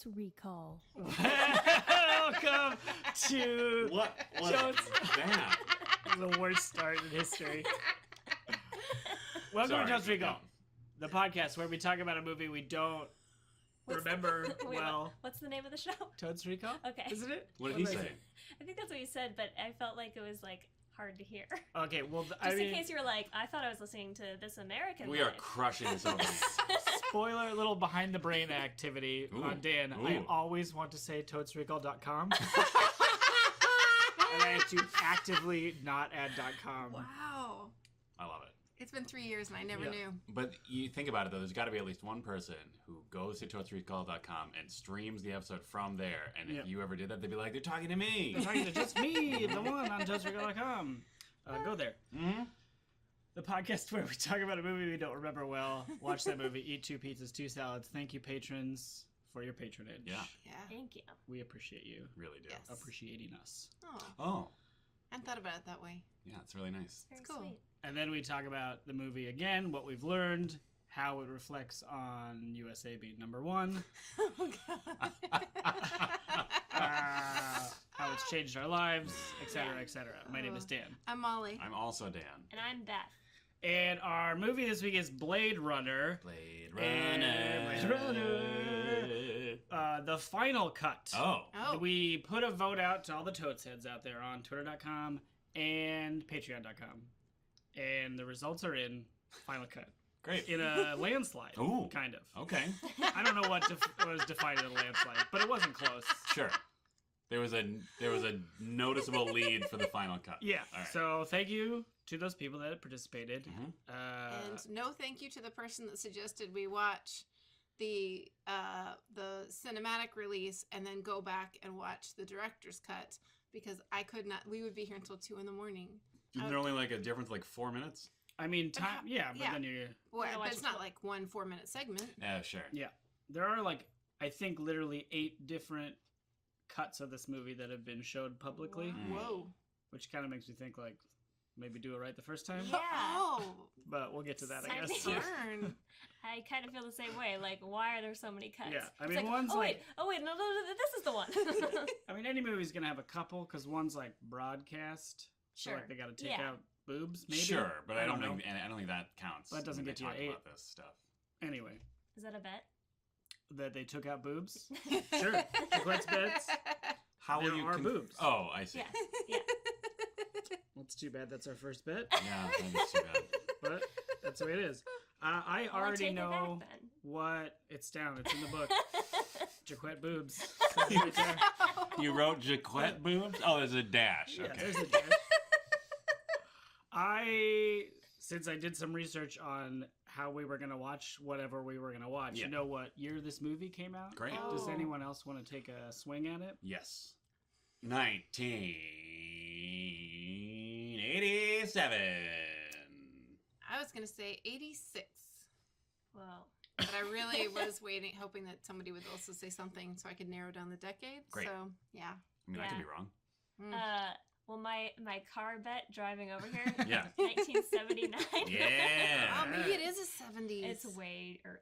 Totes Recall. Welcome to What was that? the worst start in history. Welcome Sorry, to Totes Recall, no. the podcast where we talk about a movie we don't remember Wait, well. What's the name of the show? Totes Recall? Okay. Isn't it? What did he was I say? saying? I think that's what you said, but I felt like it was like hard to hear. Okay, well, Just in case you were like, I thought I was listening to This American We are Life. crushing this over. spoiler, little behind the brain activity Ooh. on Dan. Ooh. I always want to say totesrecall.com. And I have to actively not add .com. Wow. I love it. It's been 3 years and I never Yeah. knew. But you think about it, though, there's got to be at least one person who goes to totesrecall.com and streams the episode from there. And Yep. if you ever did that, they'd be like, they're talking to me. It's talking to just me, the one on totesrecall.com. Go there. Mm-hmm. The podcast where we talk about a movie we don't remember well, watch that movie, eat 2 pizzas, 2 salads. Thank you, patrons, for your patronage. Yeah, Yeah. Thank you. We appreciate you really do. Yes. appreciating us. Oh, Oh, I hadn't thought about it that way. yeah, it's really nice. Very cool. sweet. And then we talk about the movie again, what we've learned, how it reflects on USA being number one, Oh, God. how it's changed our lives, etc., etc. My name is Dan. I'm Molly. I'm also Dan. And I'm Beth. And our movie this week is Blade Runner. Blade Blade Runner. The final cut. Oh. Oh. We put a vote out to all the Totes heads out there on Twitter.com and Patreon.com. And the results are in. Final cut. Great. In a landslide. Ooh. Kind of. Okay. I don't know what was defined as a landslide, but it wasn't close. Sure. There was a noticeable lead for the final cut. Yeah. All right. So thank you to those people that participated. Mhm. And no thank you to the person that suggested we watch the cinematic release and then go back and watch the director's cut because I could not. We would be here until 2 a.m. Isn't there only like a difference like 4 minutes? I mean, time. Yeah, but yeah. then you. Well, Yeah, but watch it's it not too. like 1 4-minute segment. Yeah, sure. Yeah, there are like I think literally 8 different cuts of this movie that have been showed publicly, Mm. Whoa. which kind of makes me think like maybe do it right the first time. Yeah. Oh. But we'll get to that, I Same guess. here. Darn. I kind of feel the same way. Like, why are there so many cuts? Yeah, I It's mean, like, one's oh, like- wait, no, this is the one. I mean, any movie's gonna have a couple because one's like broadcast, so Sure. like they got to take Yeah. out boobs, maybe. Sure, but I don't know. think that counts. That doesn't when get they you to talk 8. about this stuff. Anyway, Is that a bet? that they took out boobs. Sure, Jacquette's bets. How There will you are boobs. Oh, I see. Yeah. Yeah. Well, it's too bad that's our first bet, Yeah, that's too bad. but that's the way it is. I Well, already take it back, know then. what it's down. It's in the book. Jacquette boobs. Says it right there. You wrote Jacquette boobs? Oh, there's a dash. Yeah, Okay. there's a dash. Since I did some research on how we were gonna watch whatever we were gonna watch, Yeah. you know what year this movie came out? Great. Does Oh. anyone else want to take a swing at it? Yes. 1987. I was going to say 86. Well, But I really was hoping that somebody would also say something so I could narrow down the decade. Great. So, yeah. I mean, I could Yeah. be wrong. well, my car bet driving over here. Yeah. 1979. Yeah. Oh, maybe it is a 70s. It's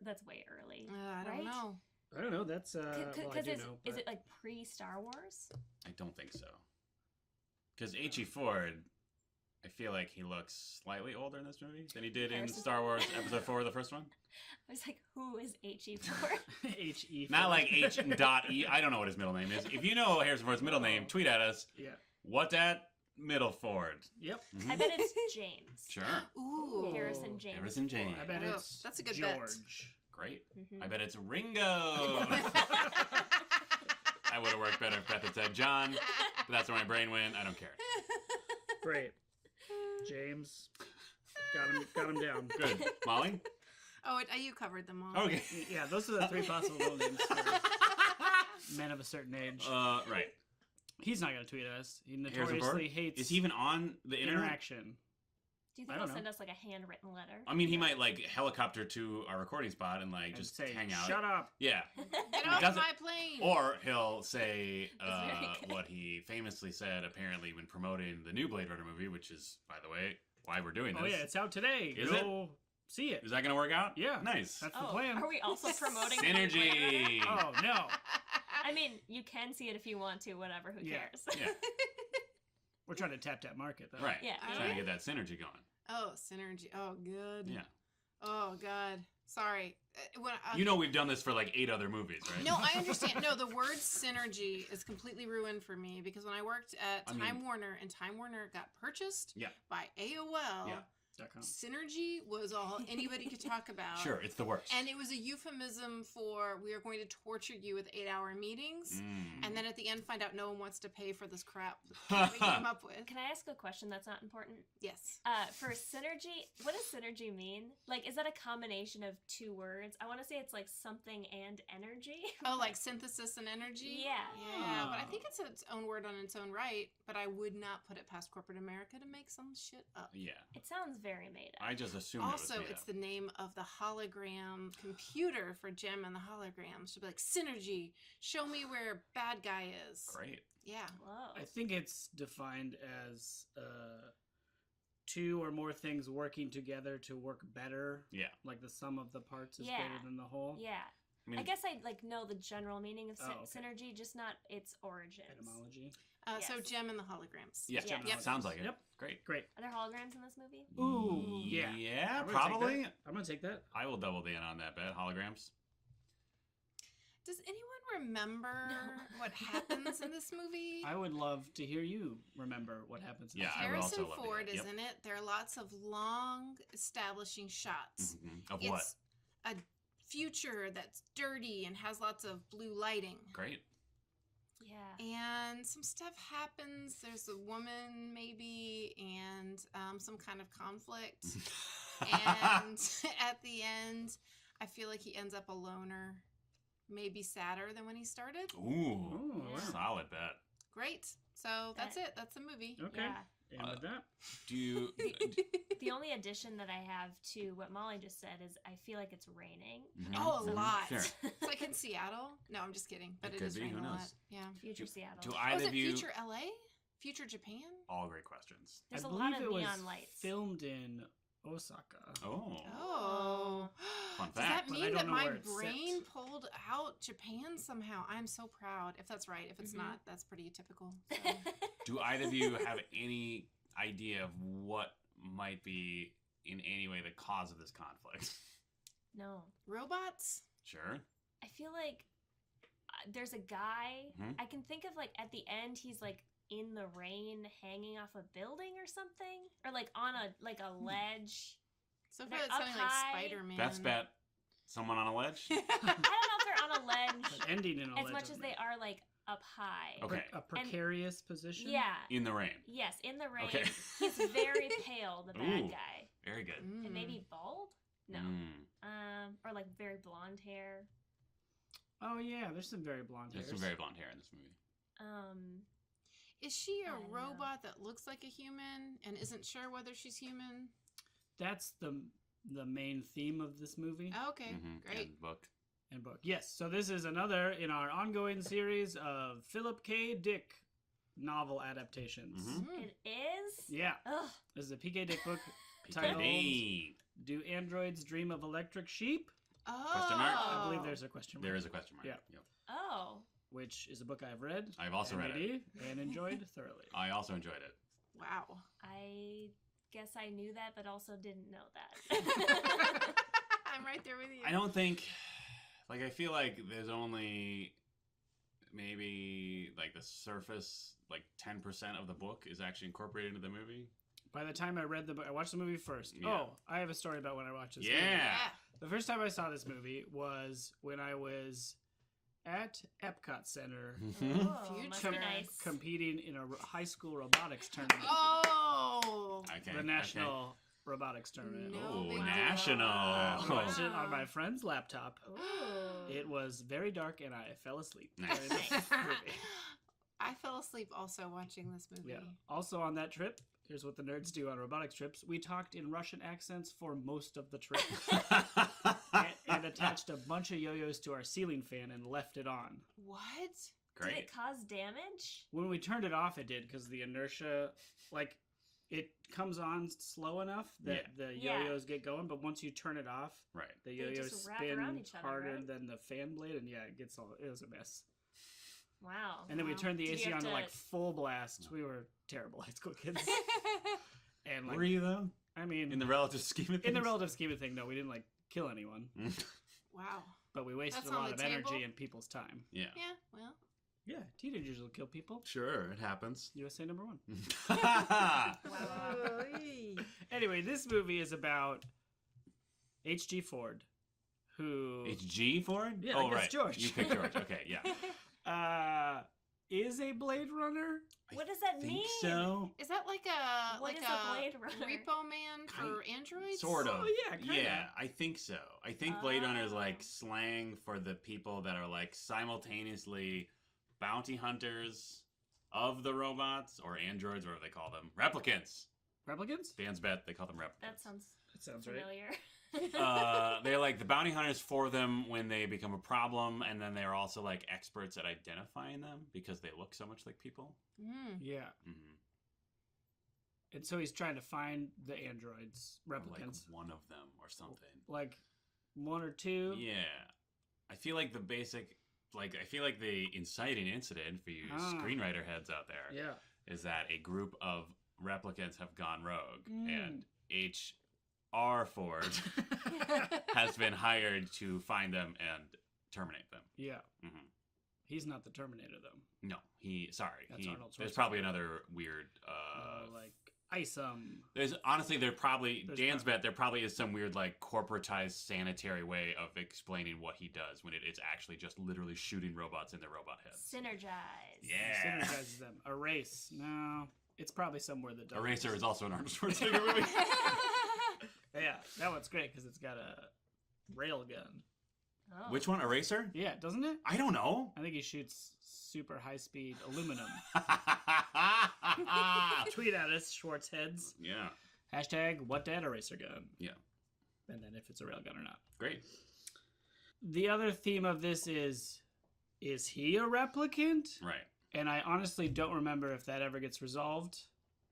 that's way early. I don't right? know. I don't know. That's well, I Because do is know. is but- it like pre Star Wars? I don't think so. Because H.E. Ford, I feel like he looks slightly older in this movie than he did in Harrison Star Wars Ford. Episode 4, the first one. I was like, who is H.E. Ford? H.E. Not like H.E. I don't know what his middle name is. If you know Harrison Ford's middle name, tweet at us. Yeah. What that middle Ford? Yep. Mhm. I bet it's James. Sure. Ooh. Harrison James. Harrison James. I bet Oh, it's that's a good George. bet. Great. Mhm. I bet it's Ringo. I would have worked better if Beth had said John, but that's where my brain went. I don't care. Great. James. Got him down. Good. Molly? Oh, you covered them all. Okay. Yeah, those are the 3 possible middle names for men of a certain age. Right. He's not going to tweet at us. He Harrison Ford? notoriously hates Is he even on the internet? interaction. Do you I think don't he'll send know. us like a handwritten letter? I mean, he might like helicopter to our recording spot and like And just say, hang out. shut up. Yeah. Get off doesn't- my plane. Or he'll say very good. what he famously said apparently when promoting the new Blade Runner movie, which is, by the way, why we're doing this. Oh, yeah, it's out today. Is Go see it. Is that going to work out? Yeah. Nice. That's the Oh, plan. are we also promoting Synergy. Oh, no. I mean, you can see it if you want to. Whatever. Who Yeah. cares? Yeah. We're trying to tap that market, though. Right. Yeah. Trying to get that synergy going. Oh, synergy. Oh, good. Yeah. Oh, God. Sorry. You know we've done this for like 8 other movies, right? No, I understand. No, the word synergy is completely ruined for me because when I worked at Time Warner and Time Warner got purchased Yeah. by AOL, Yeah. synergy was all anybody could talk about. Sure, it's the worst. And it was a euphemism for we are going to torture you with 8-hour meetings. And then at the end find out no one wants to pay for this crap that we came up with. Can I ask a question that's not important? Yes. For synergy, what does synergy mean? Like, is that a combination of 2 words? I want to say it's like something and energy. Oh, like synthesis and energy? Yeah. Yeah, but I think it's its own word on its own right, but I would not put it past corporate America to make some shit up. Yeah. It sounds very made up. I just assumed Also, it was made it's up. the name of the hologram computer for Gem and the holograms. Should be like, synergy, show me where bad guy is. Great. Yeah. Whoa. I think it's defined as 2 or more things working together to work better. Yeah. Like the sum of the parts is Yeah. greater than the whole. Yeah. I mean, I guess I like know the general meaning of Oh, okay. synergy, just not its origins. Etymology. So Yes. Gem and the holograms. yeah, Yes. Yep. sounds like it. Yep. Great. Great. Are there holograms in this movie? Ooh, yeah. Yeah, I'm gonna take probably. that. I'm going to take that. I will double down on that bet. Holograms. Does anyone remember what happens in this movie? I would love to hear you remember what happens. In Yeah, this I would movie. also Harrison love to Ford hear it. is Yep. in it. There are lots of long establishing shots. Of what? It's a future that's dirty and has lots of blue lighting. Great. Yeah. And some stuff happens. There's a woman, maybe, and some kind of conflict. And at the end, I feel like he ends up a loner. Maybe sadder than when he started. Ooh, Yeah. solid bet. Great. So that's it. That's the movie. Okay. Yeah. And with that, Do you? The only addition that I have to what Molly just said is I feel like it's raining. Oh, a Mhm. lot. Sure. It's like in Seattle. No, I'm just kidding. But It it could is be, raining who a lot. knows? Yeah. Future Seattle. Do Oh, either is of it you? future LA? Future Japan? All great questions. There's I a believe lot of it was neon lights. filmed in Osaka. Oh. Oh. Fun Does that fact. But I mean don't that know my where it brain sits. pulled out Japan somehow? I'm so proud. If that's right. If it's Mhm. not, that's pretty typical. So. Do either of you have any idea of what might be in any way the cause of this conflict? No. Robots? Sure. I feel like there's a guy. Mhm. I can think of like at the end he's like in the rain hanging off a building or something, or like on a ledge. So far, They're it's up sounding like high. Spider-Man. That's bet. Someone on a ledge. I don't know if they're on a ledge But ending in a as much as legend. they are like up high. Okay. A precarious position. Yeah. In the rain. Yes, in the rain. Okay. He's very pale, the bad Ooh. guy, Very good. and maybe bald. No. Mm. Or like very blonde hair. Oh yeah, there's some very blonde hair. There's some very blonde hair in this movie. Is she I a don't know. robot that looks like a human and isn't sure whether she's human? That's the main theme of this movie Okay, Mhm. great. And book. and book. Yes, so this is another in our ongoing series of Philip K. Dick novel adaptations. Mhm. Mm. It is. Yeah, Ugh. this is a PK Dick book titled PKD. "Do Androids Dream of Electric Sheep?" Oh. Question mark? I believe there's a question mark. There is a question mark. Yeah. Yep. Oh. Which is a book I've read. I've also read it. and enjoyed thoroughly. I also enjoyed it. Wow. I guess I knew that, but also didn't know that. I'm right there with you. I don't think, like, I feel like there's only maybe like the surface, like 10% of the book is actually incorporated into the movie. By the time I read the book, I watched the movie first. Yeah. Oh, I have a story about when I watched this movie. Yeah. The first time I saw this movie was when I was at Epcot Center Oh, must be Future. nice. competing in a high school robotics tournament. Oh. Okay. The National Robotics Tournament. No Oh, big deal. national. I watched it Wow. on my friend's laptop. Ooh. It was very dark and I fell asleep Nice. during this movie. I fell asleep also watching this movie. Yeah. Also on that trip, here's what the nerds do on robotics trips. We talked in Russian accents for most of the trip and attached a bunch of yo-yos to our ceiling fan and left it on. What? Did Great. it cause damage? When we turned it off, it did because the inertia, like it comes on slow enough that the Yeah. yo-yos get going, but once you turn it off, Right. the They yo-yos just wrap around spin each other, harder right? than the fan blade, and it was a mess. Wow. And then we Wow. turned the Did you AC have on to to- like full blast. We were terrible high school kids. And like, Were you though? I mean, In the relative scheme of things? in the relative scheme of thing, no, we didn't like kill anyone, Wow. but we wasted That's a on lot the of table? energy and people's time. Yeah. Yeah. Well. Yeah, teenagers will kill people. Sure, it happens. USA number 1. Wow. Anyway, this movie is about H.G. Ford, who HG Ford? Yeah, oh, like, that's right. George. You picked George. Okay, yeah. is a Blade Runner. What does that think mean? so. Is that like a What like is a Blade Runner? repo man for androids? Sort of. Oh, yeah, kinda. Yeah, I think so. I think Blade Runner is like Oh. slang for the people that are like simultaneously bounty hunters of the robots or androids, whatever they call them. Replicants. Replicants? Dan's bet they call them replicants. That sounds That sounds right. familiar. They're like the bounty hunters for them when they become a problem, and then they're also like experts at identifying them because they look so much like people. Mm. Yeah. Mm-hmm. And so he's trying to find the androids, Like replicants. one of them or something. Like 1 or 2. Yeah. I feel like the basic, I feel like the inciting incident for you screenwriter heads out there Yeah. is that a group of replicants have gone rogue, Mm. and H.R. Ford has been hired to find them and terminate them. Yeah. Hmm. He's not the Terminator, though. No, That's Arnold there's Schwarzenegger. probably another weird. Like Isom. There's honestly, there probably There's Dan's probably- bet there probably is some weird like corporatized sanitary way of explaining what he does when it's actually just literally shooting robots in their robot heads. Synergize. Yeah. Synergizes them. Erase. No. It's probably somewhere that doesn't. Eraser is also an Arnold Schwarzenegger movie. Yeah, that one's great because it's got a rail gun. Oh. Which one? Eraser? Yeah, doesn't it? I don't know. I think he shoots super high speed aluminum. Tweet at us, Schwartz heads. Yeah. Hashtag what dad eraser gun. Yeah. And then if it's a rail gun or not. Great. The other theme of this is he a replicant? Right. And I honestly don't remember if that ever gets resolved,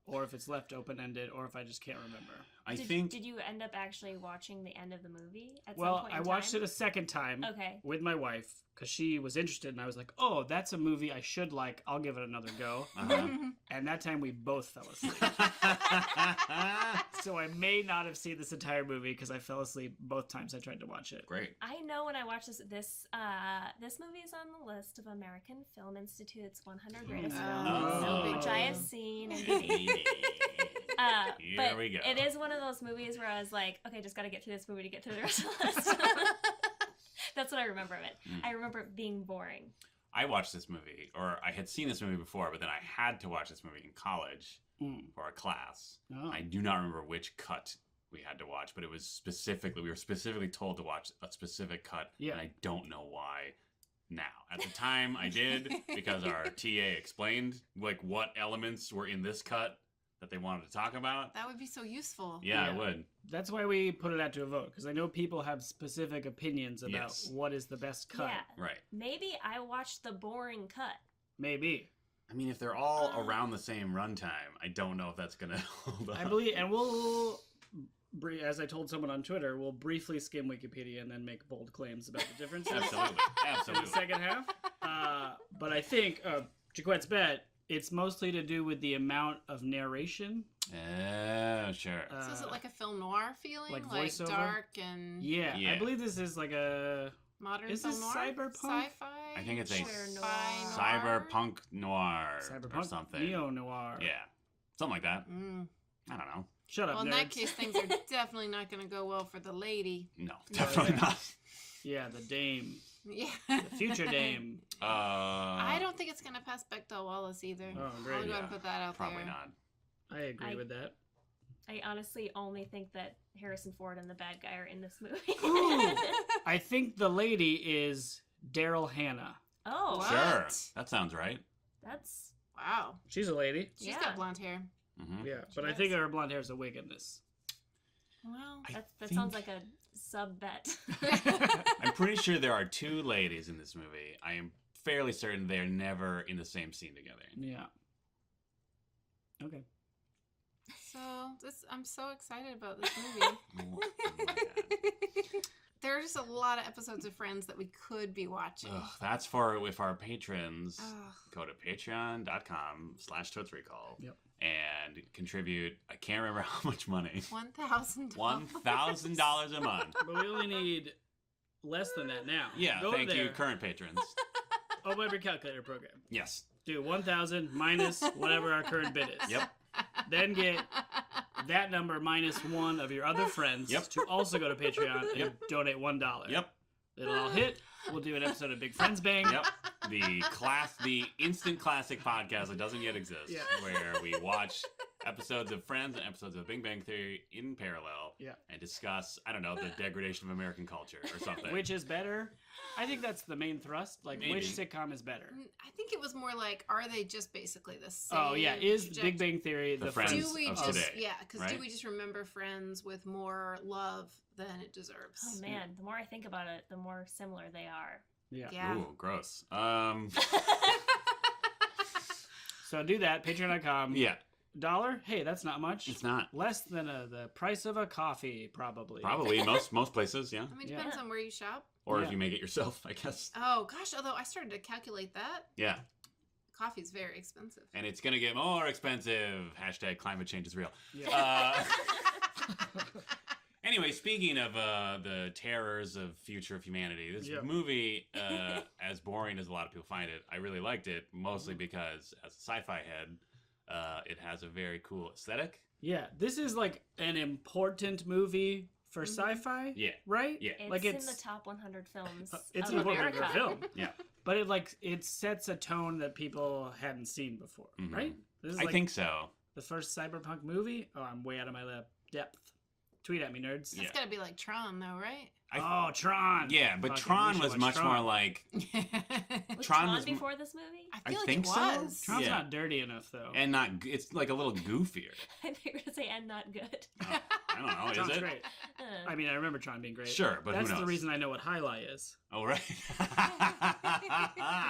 or if it's left open-ended, or if I just can't remember. I Did, think Did you end up actually watching the end of the movie at some Well, point I in watched time? it a second time Okay. with my wife because she was interested, and I was like, "Oh, that's a movie I should like. I'll give it another go." uh-huh. And that time we both fell asleep. So I may not have seen this entire movie because I fell asleep both times I tried to watch it. Great. I know when I watched this movie is on the list of American Film Institute's 100 greatest Oh, films, which I have big seen. And Here Here we go. It is one of those movies where I was like, okay, just got to get through this movie to get through the rest of the list. That's what I remember of it. I remember it being boring. I watched this movie, or I had seen this movie before, but then I had to watch this movie in college for a class. Oh. I do not remember which cut we had to watch, but it was we were specifically told to watch a specific cut, Yeah. and I don't know why now. At the time, I did, because our TA explained like what elements were in this cut that they wanted to talk about. That would be so useful. Yeah, Yeah. I would. That's why we put it out to a vote, because I know people have specific opinions about Yes. what is the best cut. Yeah. Right. Maybe I watched the boring cut. Maybe. I mean, if they're all around the same runtime, I don't know if that's going to hold up. I believe, and we'll, as I told someone on Twitter, we'll briefly skim Wikipedia and then make bold claims about the differences Absolutely. in the Absolutely. second half. But I think, Jaquette's bet, it's mostly to do with the amount of narration. Oh, sure. So is it like a film noir feeling? like Like voiceover? dark and Yeah, I Yeah. believe this is like a... modern Is film this noir? cyberpunk? Sci-fi? I think it's a Sure, noir. cyberpunk noir or Cyberpunk something. neo-noir. Yeah. Something like that. Mm. I don't know. Shut up, Well, in nerds. that case, things are definitely not going to go well for the lady. No, definitely not. Yeah, the dame. Yeah. The future dame. I don't think it's going to pass Bechdel Wallace either. Oh, I'll great. go ahead Yeah, and put that out Probably there. not. I agree I- with that. I honestly only think that Harrison Ford and the bad guy are in this movie. Ooh. I think the lady is Daryl Hannah. Oh, What? Sure. That sounds right. that's Wow. She's a lady. She's Yeah. got blonde hair. Hmm. Yeah, She but I does. think her blonde hair is a wig in this. Well, that sounds like a sub bet. I'm pretty sure there are two ladies in this movie. I am fairly certain they're never in the same scene together. Yeah. Okay. So I'm so excited about this movie. Oh my God. There's a lot of episodes of Friends that we could be watching. Ugh, that's for if our patrons Ugh. go to patreon.com/TotesRecall Yep. and contribute, I can't remember how much money, $1,000. $1,000 a month. But we only need less than that now. Yeah, Go thank you, there. current patrons. Open up your calculator program. Yes. Do 1,000 minus whatever our current bid is. Yep. Then get that number minus one of your other friends Yep. to also go to Patreon and donate $1. Yep. It'll all hit. We'll do an episode of Big Friends Bang. Yep. The instant classic podcast that doesn't yet exist, Yeah. where we watch episodes of Friends and episodes of Big Bang Theory in parallel, Yeah. and discuss, I don't know, the degradation of American culture or something. Which is better? I think that's the main thrust. Like, Maybe. which sitcom is better? I think it was more like, are they just basically the same? Oh, yeah. Is trajectory? Big Bang Theory the Friends Do we of just today, because right? do we just remember Friends with more love than it deserves? Oh man, the more I think about it, the more similar they are. Yeah. Yeah. Ooh, gross. So do that. Patreon.com. Yeah, $1? Hey, that's not much. it's not. Less than the price of a coffee, probably. Probably most places, yeah. I mean, Yeah. depends on where you shop. Or Yeah. if you make it yourself, I guess. Oh gosh, although I started to calculate that, Yeah, coffee's very expensive. and it's gonna get more expensive. Hashtag climate change is real. Yeah. Anyway, speaking of the terrors of future of humanity, this Yep. movie, as boring as a lot of people find it, I really liked it, mostly because as a sci-fi head, it has a very cool aesthetic. Yeah, this is like an important movie for sci-fi, Yeah, right? yeah. It's, Like in the top 100 films. It's of an important America. film, Yeah. but it sets a tone that people hadn't seen before, Mhm. right? This is I like think so. the first cyberpunk movie. Oh, I'm way out of my depth. Tweet at me, nerds. That's Yeah. gotta be like Tron, though, right? Oh, Tron. Yeah, but Fuck it, Tron we should was watch much Tron. more like, Was Tron Tron was before this movie? I I feel like think it so. was. Tron's Yeah. not dirty enough though. and not, it's like a little goofier. I think you were gonna say and not good. I don't know, Tron's is it? great. Uh, I mean, I remember Tron being great. Sure, but that's who knows? the reason I know what highlight is. Oh, right. do they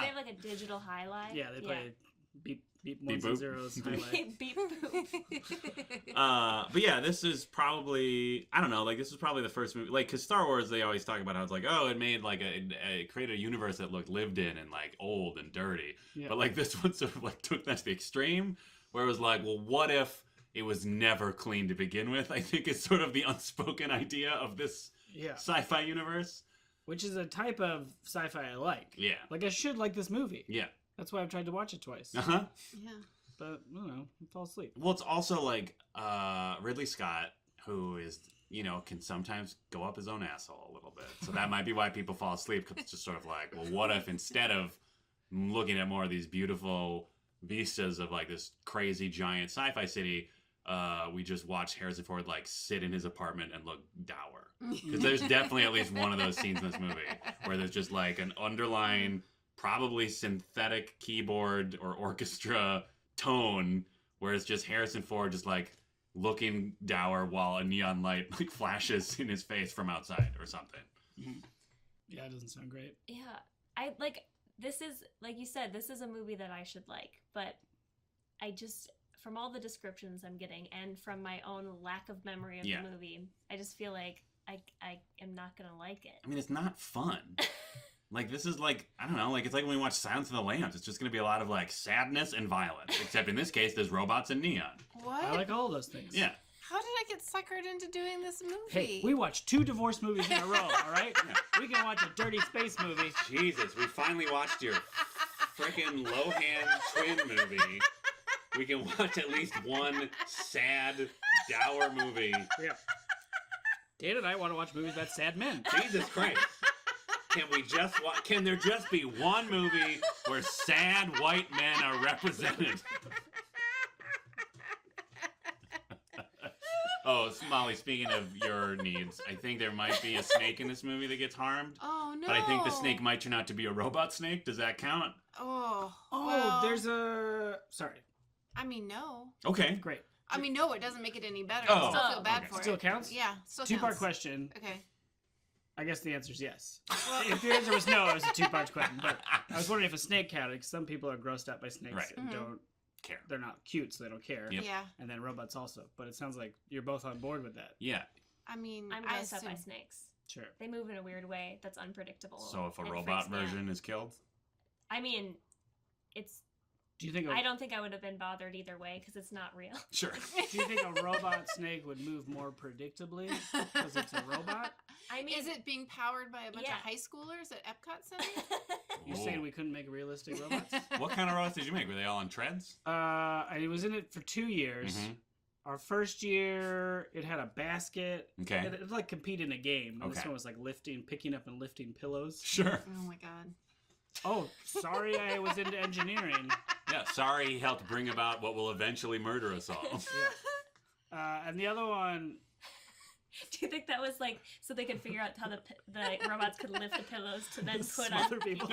have like a digital highlight? Yeah, they play beep Beep ones boop. and zeros highlight. Beep boop. But yeah, this is probably, I don't know, like this is probably the first movie, like, because Star Wars, they always talk about how it's like, oh, it made like it created a universe that looked lived in and like old and dirty. Yeah. But like this one sort of like took that to the extreme, where it was like, well, what if it was never clean to begin with? I think it's sort of the unspoken idea of this Yeah, sci-fi universe. which is a type of sci-fi I like. Yeah. Like I should like this movie. Yeah. That's why I've tried to watch it twice. Uh-huh. Yeah. But I don't know, I fall asleep. Well, it's also like Ridley Scott, who is, you know, can sometimes go up his own asshole a little bit. So that might be why people fall asleep, because it's just sort of like, well, what if instead of looking at more of these beautiful vistas of like this crazy giant sci-fi city, we just watch Harrison Ford like sit in his apartment and look dour. Because there's definitely at least one of those scenes in this movie where there's just like an underlying, probably synthetic keyboard or orchestra tone where it's just Harrison Ford just like looking dour while a neon light like flashes in his face from outside or something. Yeah, it doesn't sound great. Yeah. I like this is like you said, this is a movie that I should like, but I just from all the descriptions I'm getting and from my own lack of memory of Yeah. the movie, I just feel like I am not gonna like it. I mean, it's not fun. Like, this is like, I don't know, like, it's like when we watch Silence of the Lambs. It's just going to be a lot of, like, sadness and violence. Except in this case, there's robots and neon. What? I like all those things. Yeah. How did I get suckered into doing this movie? Hey, we watched 2 divorce movies in a row, all right? We can watch a dirty space movie. Jesus, we finally watched your freaking Lohan twin movie. We can watch at least one sad, dour movie. Yeah. Dan and I want to watch movies about sad men. Jesus Christ. Can there just be one movie where sad white men are represented? Oh, Molly, speaking of your needs, I think there might be a snake in this movie that gets harmed. Oh no! But I think the snake might turn out to be a robot snake. Does that count? Oh. Oh, well, there's a... Sorry. I mean, no. Okay. Great. I mean, no. It doesn't make it any better. Oh. I still feel bad Okay. for Still it. counts? Yeah. Still 2-part counts. question. Okay. I guess the answer is yes. Well, If the answer was no, it was a 2-part question. But I was wondering if a snake counted, because some people are grossed out by snakes Right. and Mhm. don't care. they're not cute, so they don't care. Yep. Yeah. And then robots also. But it sounds like you're both on board with that. Yeah. I mean, I'm I grossed out by assume- snakes. Sure. They move in a weird way that's unpredictable. So if a and it robot freaks me out. version is killed, I mean, it's. Do you think I don't think I would have been bothered either way because it's not real. sure. do you think a robot snake would move more predictably because it's a robot? I mean, Is it being powered by a bunch Yeah. of high schoolers at Epcot Center? You're Whoa. saying we couldn't make realistic robots? What kind of robots did you make? Were they all on treads? I was in it for 2 years. Mhm. Our first year, it had a basket. Okay. It was like compete in a game. And This Okay. one was like picking up and lifting pillows. Sure. Oh my god. Oh, sorry, I was into engineering. Yeah. Sorry, he helped bring about what will eventually murder us all. And the other one, Do you think that was like so they could figure out how the robots could lift the pillows to then put on? smother people.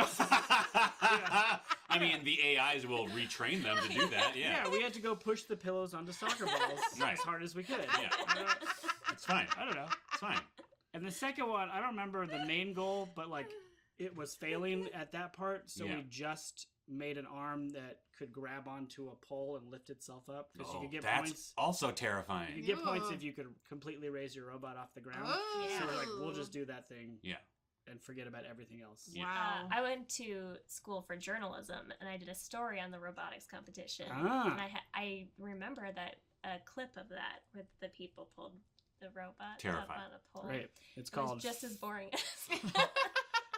I mean, the AIs will retrain them to do that. Yeah. Yeah, we had to go push the pillows onto soccer balls Right. as hard as we could. Yeah. Uh, It's fine. I don't know. It's fine. And the second one, I don't remember the main goal, but like it was failing at that part, so Yeah. we just made an arm that could grab onto a pole and lift itself up because you Oh, could get that's points. also You terrifying. could get points Ooh. if you could completely raise your robot off the ground. Oh. So we're like, we'll just do that thing Yeah. and forget about everything else. Yeah. Wow. I went to school for journalism and I did a story on the robotics competition. Ah. And I remember that a clip of that where the people pulled the robot Terrifying. up on a pole. Right. It's It was called. just as boring.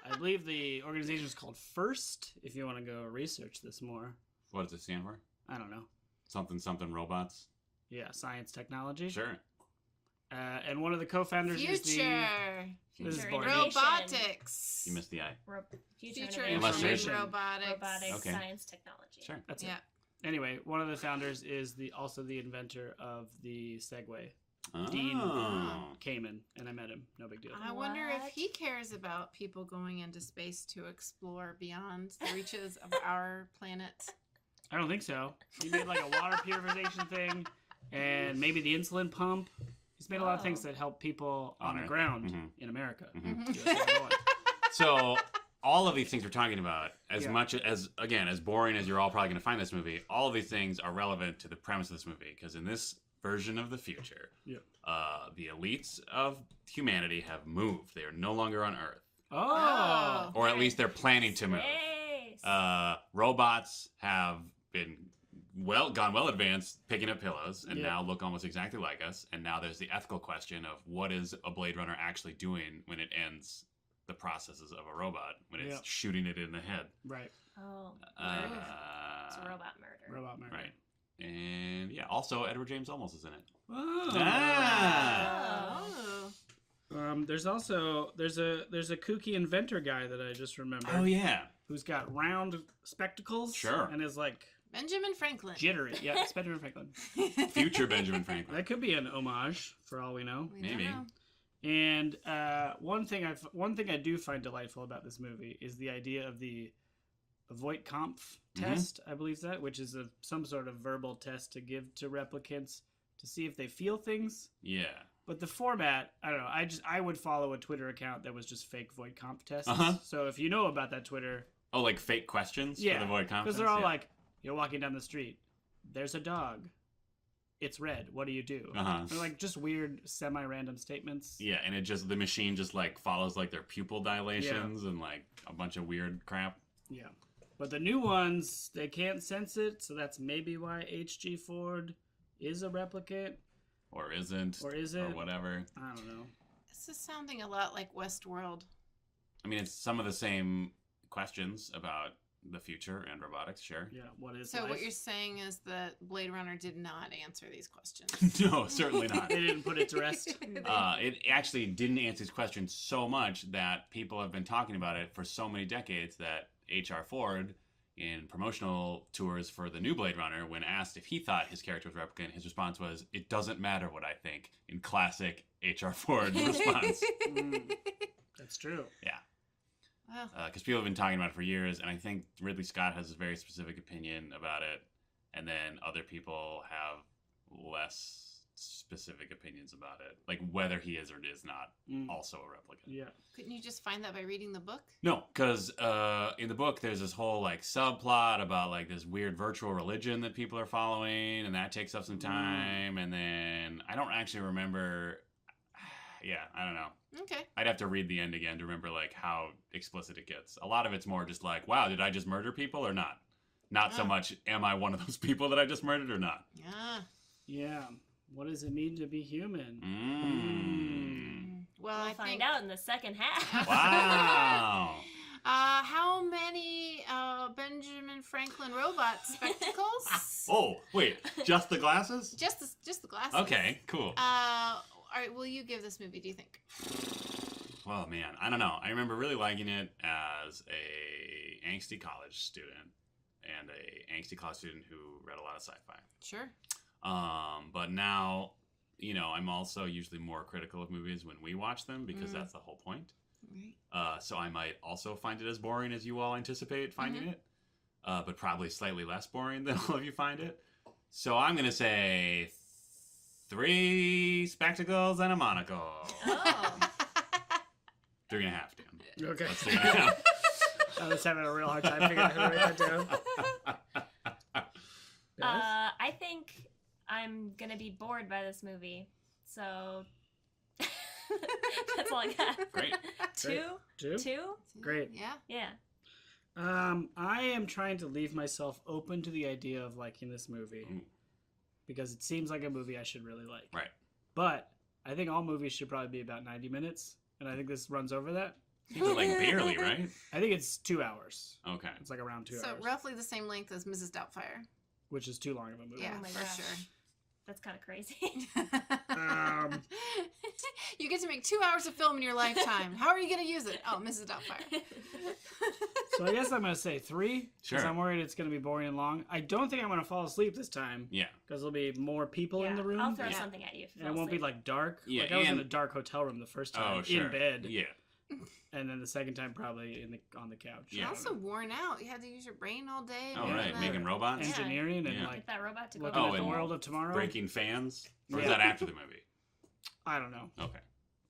I believe the organization is called FIRST. If you want to go research this more, What does it stand for? I don't know. Something robots. Yeah, science technology. Sure. And one of the co-founders is the. Future. This is Future boring. innovation. Robotics. You missed the I. Future Future innovation. Illustration. information robotics. Robotics, Okay. science, technology. Sure. That's Yeah. it. Anyway, one of the founders is also the inventor of the Segway, Oh. Dean Kamen, and I met him. No big deal. I wonder if What? he cares about people going into space to explore beyond the reaches of our planet. I don't think so. He made like a water purification thing, and maybe the insulin pump. He's made a lot of things Oh. that help people On on the Earth. ground Mhm. in America. Mhm. USA, Illinois. So all of these things we're talking about, as Yeah. much as again as boring as you're all probably going to find this movie, all of these things are relevant to the premise of this movie because in this version of the future, Yeah. the elites of humanity have moved. They are no longer on Earth, Oh. or at least they're planning to move. Space. Robots have been gone well advanced picking up pillows and Yeah. now look almost exactly like us. And now there's the ethical question of what is a Blade Runner actually doing when it ends the processes of a robot when it's Yeah. shooting it in the head. Right. Oh, Uh, it's a robot murder. Robot murder. Right. And yeah, also Edward James Olmos is in it. Oh. Ah. Oh. There's a kooky inventor guy that I just remembered. Oh yeah. Who's got round spectacles. Sure. And is like Benjamin Franklin. jittery. Yeah, it's Benjamin Franklin. Future Benjamin Franklin. That could be an homage for all we know. We don't Maybe. know. And one thing I do find delightful about this movie is the idea of the Voight-Kampff test, I believe that, which is some sort of verbal test to give to replicants to see if they feel things. Yeah. But the format, I don't know. I would follow a Twitter account that was just fake Voight-Kampff tests. Uh-huh. So if you know about that Twitter, Oh, like fake questions yeah, for the void because conference? they're all Yeah. like, you're walking down the street, there's a dog, it's red. What do you do? Uh-huh. They're like just weird, semi-random statements. Yeah, and the machine just like follows like their pupil dilations and like a bunch of weird crap. Yeah. But the new ones, they can't sense it, so that's maybe why H.G. Ford is a replicant, Or isn't. or is Or it? whatever. I don't know. This is sounding a lot like Westworld. I mean, it's some of the same questions about the future and robotics, sure. Yeah, what is So life? what you're saying is that Blade Runner did not answer these questions. No, certainly not. They didn't put it to rest. It actually didn't answer these questions so much that people have been talking about it for so many decades that H.R. Ford, in promotional tours for the new Blade Runner, when asked if he thought his character was a replicant, his response was, "It doesn't matter what I think," in classic H.R. Ford response. That's true. Yeah. Wow. Because people have been talking about it for years, and I think Ridley Scott has a very specific opinion about it, and then other people have less specific opinions about it, like whether he is or is not Mm. also a replicant. Yeah. Couldn't you just find that by reading the book? No, because in the book there's this whole like subplot about like this weird virtual religion that people are following, and that takes up some time. And then I don't actually remember. Yeah, I don't know. Okay. I'd have to read the end again to remember like how explicit it gets. A lot of it's more just like, wow, did I just murder people or not? Not so Oh. much, am I one of those people that I just murdered or not? Yeah. Yeah. What does it mean to be human? Well, We'll I find think. out in the second half. Wow. How many Benjamin Franklin robot spectacles? Oh, wait, just the glasses? Just the glasses. Okay, cool. All right. Will you give this movie? Do you think? Well, man, I don't know. I remember really liking it as a angsty college student and a angsty college student who read a lot of sci-fi. Sure. But now, you know, I'm also usually more critical of movies when we watch them because that's the whole point. Right. So I might also find it as boring as you all anticipate finding it, but probably slightly less boring than all of you find it. So I'm going to say 3 spectacles and a monocle. Oh. 3.5, Dan. Okay. That's 3.5. I was having a real hard time figuring out how to write that down. I think I'm gonna be bored by this movie, so that's all I got. Great. Two? Two? Two? Great. Yeah. Yeah. I am trying to leave myself open to the idea of liking this movie Ooh. because it seems like a movie I should really like. Right. But I think all movies should probably be about 90 minutes, and I think this runs over that. But like barely, right? I think it's 2 hours. Okay. It's like around 2 So hours, roughly the same length as Mrs. Doubtfire. which is too long of a movie. Yeah, Oh my for gosh. sure. That's kind of crazy. You get to make 2 hours of film in your lifetime. How are you going to use it? Oh, Mrs. Doubtfire. So I guess I'm going to say 3 because Sure. I'm worried it's going to be boring and long. I don't think I'm going to fall asleep this time Yeah. because there'll be more people Yeah, in the room. I'll throw Yeah. something at you. If you And it fall won't be asleep. like dark. Yeah, Like I was in and- a dark hotel room the first time Oh, sure. in bed, Yeah. and then the second time probably on the couch. Yeah. You're also worn out. You had to use your brain all day. Oh, Yeah. right. that. Making robots? Yeah. Engineering and Yeah. like Get that robot to go. looking Oh, at the and world of tomorrow. Breaking fans? Or is Yeah. that after the movie? I don't know. Okay.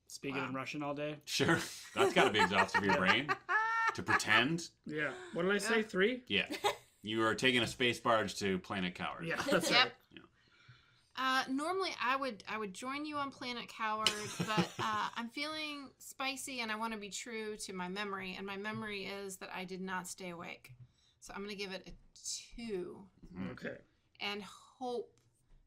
Speaking Wow. in Russian all day. Sure. That's got to be exhaustive for your brain. To pretend? Yeah. What did I say? 3? Yeah. You are taking a space barge to Planet Coward. Yeah, that's Yep. right. Normally, I would join you on Planet Coward, but I'm feeling spicy, and I want to be true to my memory. And my memory is that I did not stay awake, so I'm going to give it a 2, Okay. and hope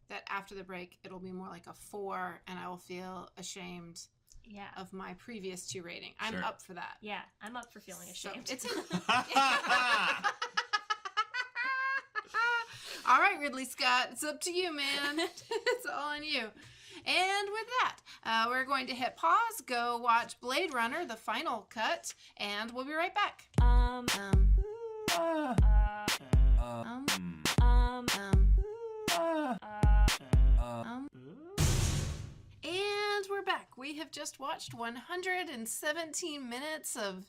that after the break it'll be more like a 4, and I will feel ashamed Yeah. of my previous 2 rating. I'm Sure. up for that. Yeah. I'm up for feeling So ashamed. it's all right, Ridley Scott, it's up to you, man. It's all on you. And with that, we're going to hit pause, go watch Blade Runner, the final cut, and we'll be right back. Um. Um, and we're back. We have just watched 117 minutes of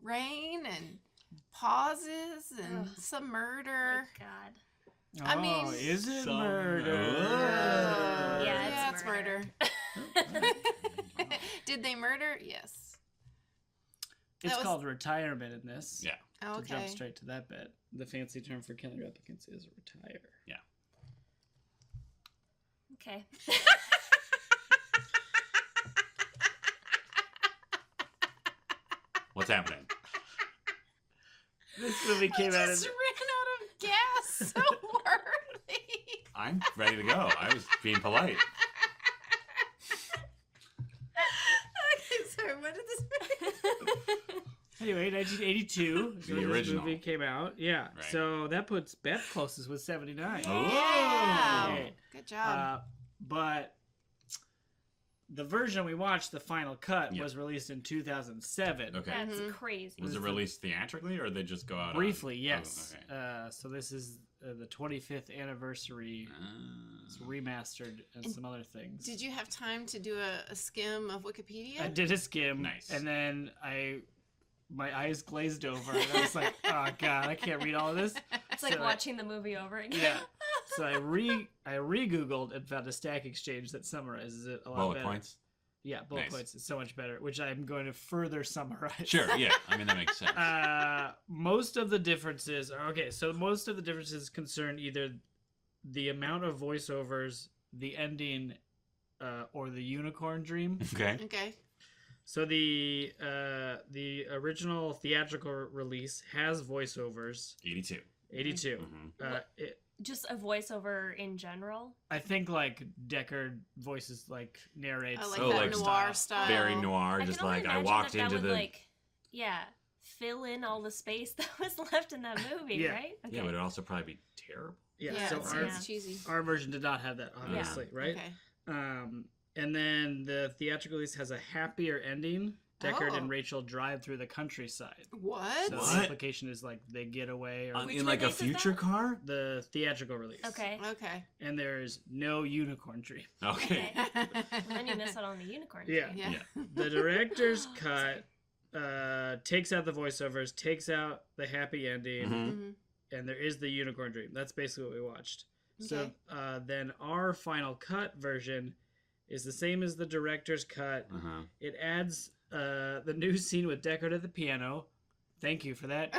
rain and pauses and Ugh. some Oh murder. my God. I mean- Oh, is it Some- murder? Yeah, it's it's murder. murder. Did they murder? Yes. It's That was- called retirement in this. Yeah. To jump Okay. straight to that bit. The fancy term for killing replicants is retire. Okay. What's happening? This movie came I out just in ran out of gas so early. I'm ready to go. I was being polite. Okay, sorry. What did this mean? Anyway, 1982 is The when this original. movie came out. Yeah. Right. So that puts Beth closest with 79. Yeah. Okay. Good job. But the version we watched, the final cut, Yeah. was released in 2007. Okay. That's Mhm. crazy. Was it released theatrically or did they just go out Briefly, on... yes. Oh, okay. So this is the 25th anniversary. It's remastered and And some other things. Did you have time to do a skim of Wikipedia? I did a skim. Nice. And then my eyes glazed over. And I was like, oh, God, I can't read all of this. It's like So- watching the movie over again. Yeah. So I re-googled and found a Stack Exchange that summarizes it a lot Bullet better. points. Yeah, bullet Nice. points is so much better, which I'm going to further summarize. Sure, yeah. I mean, that makes sense. Most of the differences are okay. So most of the differences concern either the amount of voiceovers, the ending, or the unicorn dream. Okay. Okay. So the original theatrical release has voiceovers. 82. 82. Mhm. Just a voiceover in general. I think like Deckard voices like narrates. Oh, like Oh, that like noir style. Very noir, I just can only like I imagine walked that into would, the. like, yeah, fill in all the space that was left in that movie, Yeah. right? Okay. Yeah, but it'd also probably be terrible. Yeah, Yeah, so it's, our, it's cheesy. our version did not have that, obviously, right? Okay. And then the theatrical release has a happier ending. Deckard Oh. and Rachel drive through the countryside. What? So the What? implication is like they get away, or Which In like a release is future that? car? the theatrical release. Okay. Okay. And there's no unicorn dream. Okay. Well, then you miss out on the unicorn. Yeah. dream. Yeah. The director's cut takes out the voiceovers, takes out the happy ending, Mhm. Mhm. and there is the unicorn dream. That's basically what we watched. Okay. So then our final cut version is the same as the director's cut. Uh-huh. It adds the new scene with Deckard at the piano. Thank you for that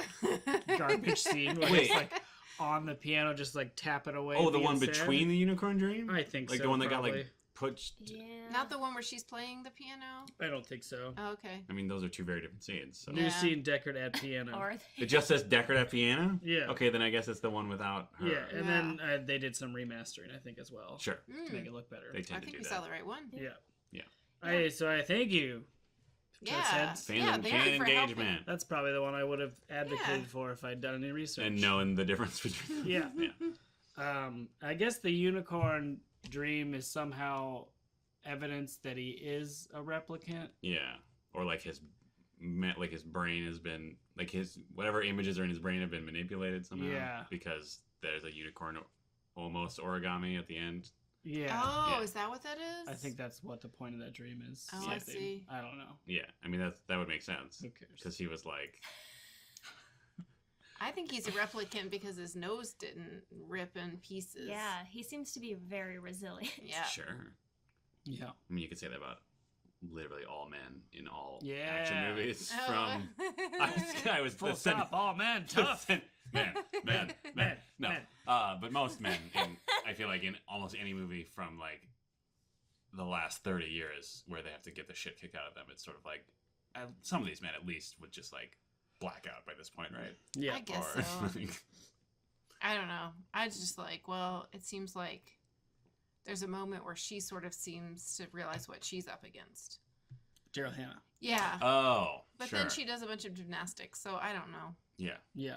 garbage scene where Wait. he's like on the piano, just like tapping away. Oh, the being one sad. between the unicorn dream? I think Like so. the one that probably. got like pushed. Yeah. Not the one where she's playing the piano. I don't think so. Oh, okay. I mean, those are two very different scenes. So. New Yeah. scene Deckard at piano. Are they? It just says Deckard at piano? Yeah. Okay, then I guess it's the one without her. Yeah, and Yeah. then they did some remastering, I think, as well. Sure. To make it look better. They I tend to think do we that. saw the right one. Yeah. Yeah. I thank you. Yeah. Heads. Fan, Yeah, fan thank you for helping. engagement. That's probably the one I would have advocated Yeah. for if I'd done any research. And knowing the difference between Yeah. Yeah. I guess the unicorn dream is somehow evidence that he is a replicant. Yeah. Or like his brain has been like his whatever images are in his brain have been manipulated somehow. Yeah. Because there's a unicorn almost origami at the end. Yeah. Oh, Yeah. is that what that is? I think that's what the point of that dream is. Oh, I something. see. I don't know. Yeah. I mean that would make sense. Who cares? Because he was like I think he's a replicant because his nose didn't rip in pieces. Yeah, he seems to be very resilient. Yeah. sure. Yeah. I mean you could say that about literally all men in all Yeah. action movies Oh. from I was Full the sen- stop. Oh, man, the tough. sen- man, Man, no. man. But most men, I feel like in almost any movie from like the last 30 years where they have to get the shit kicked out of them, it's sort of like some of these men at least would just like black out by this point, right? Yeah. I guess Or- so. I don't know. I was just like, well, it seems like there's a moment where she sort of seems to realize what she's up against. Daryl Hannah. Yeah. Oh, But sure. then she does a bunch of gymnastics, so I don't know. Yeah. Yeah.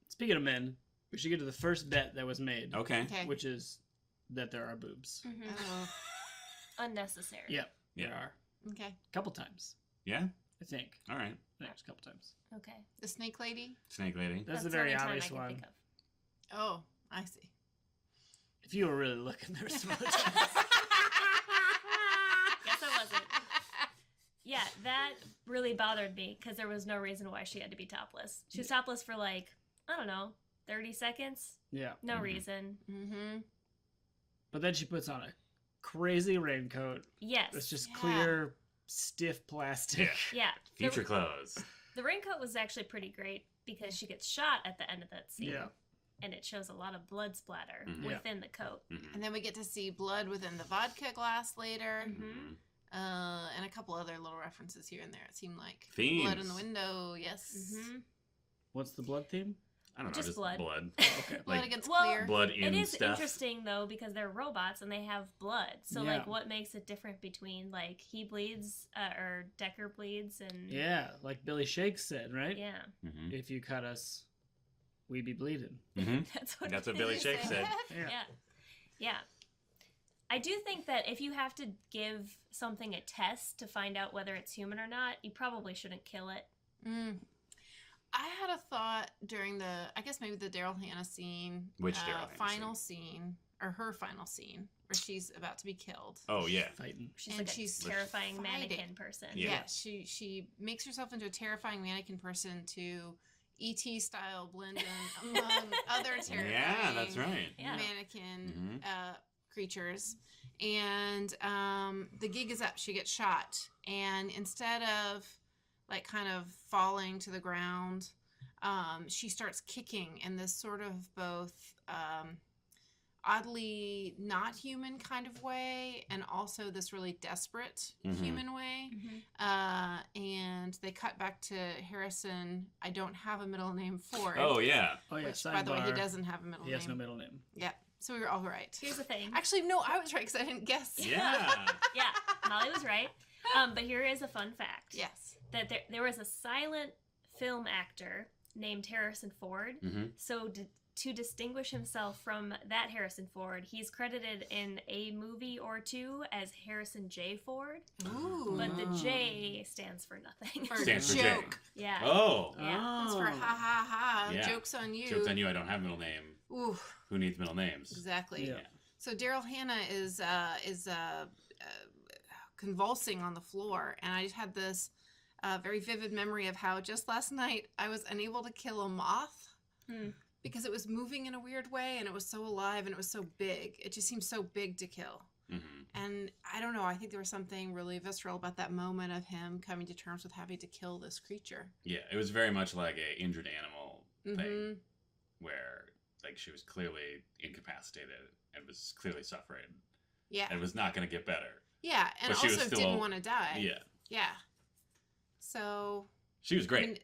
Speaking of men, we should get to the first bet that was made, Okay. Okay. which is that there are boobs. Mhm. Oh, Unnecessary. Yeah, Yeah. there are. okay. A couple times, Yeah. I think. All right. I think it's a couple times. Okay. The snake lady? Snake lady. That's the the very only time I obvious can one. think of. Oh, I see. If you were really looking, there's some other times. Guess I wasn't. Yeah, that really bothered me because there was no reason why she had to be topless. She was topless for like, I don't know, 30 seconds. Yeah. No Mhm. reason. Mm-hmm. But then she puts on a crazy raincoat. Yes. It's just Yeah. clear, stiff plastic. Yeah. Future The, clothes. the raincoat was actually pretty great because she gets shot at the end of that scene. Yeah. And it shows a lot of blood splatter Mhm. Yeah. within the coat. Mhm. And then we get to see blood within the vodka glass later. Mhm. And a couple other little references here and there. It seemed like Themes. blood in the window. Yes. Mhm. What's the blood theme? I don't know. Just blood. Blood. Okay. Blood Like against Well, clear. blood in It is stuff. interesting though because they're robots and they have blood. So Yeah. like, what makes it different between like he bleeds or Decker bleeds and Yeah, like Billy Shakes said, right? yeah. Mhm. If you cut us, we be bleeding. Mhm. That's what That's it what Billy is. Shake said. Yeah. Yeah. Yeah. I do think that if you have to give something a test to find out whether it's human or not, you probably shouldn't kill it. Mm. I had a thought during I guess maybe the Daryl Hannah scene. Which Daryl Hannah final scene, or her final scene, where she's about to be killed. Oh yeah. Fighting. She's And like she's a terrifying fighting. mannequin person. Yeah. She makes herself into a terrifying mannequin person to E.T. style blend in among other terrifying Yeah, that's right. Yeah. mannequin creatures. And the gig is up. She gets shot. And instead of like kind of falling to the ground, she starts kicking in this sort of both oddly not human kind of way and also this really desperate human way. And they cut back to Harrison. I don't have a middle name Ford. Oh yeah. Oh yeah. Which, by the way, he sidebar. doesn't have a middle He name. has no middle name. Yeah. So we were all right. Here's the thing. Actually, no, I was right because I didn't guess. Yeah. Yeah, Molly was right. But here is a fun fact. Yes. That there was a silent film actor named Harrison Ford. So to distinguish himself from that Harrison Ford, he's credited in a movie or two as Harrison J. Ford. Ooh. But the J stands for nothing. For Stands for J. joke. Yeah. Oh. Yeah. That's for ha ha ha. Yeah. Jokes on you. Jokes on you. I don't have a middle name. Ooh. Who needs middle names? Exactly. Yeah. So Daryl Hannah is convulsing on the floor, and I just had this very vivid memory of how just last night I was unable to kill a moth because it was moving in a weird way, and it was so alive, and it was so big. It just seemed so big to kill. And I don't know. I think there was something really visceral about that moment of him coming to terms with having to kill this creature. Yeah, it was very much like a injured animal thing, where like she was clearly incapacitated and was clearly suffering. Yeah. And it was not going to get better. Yeah, and But she was also still didn't want to die. Yeah. Yeah. So. She was great. I mean,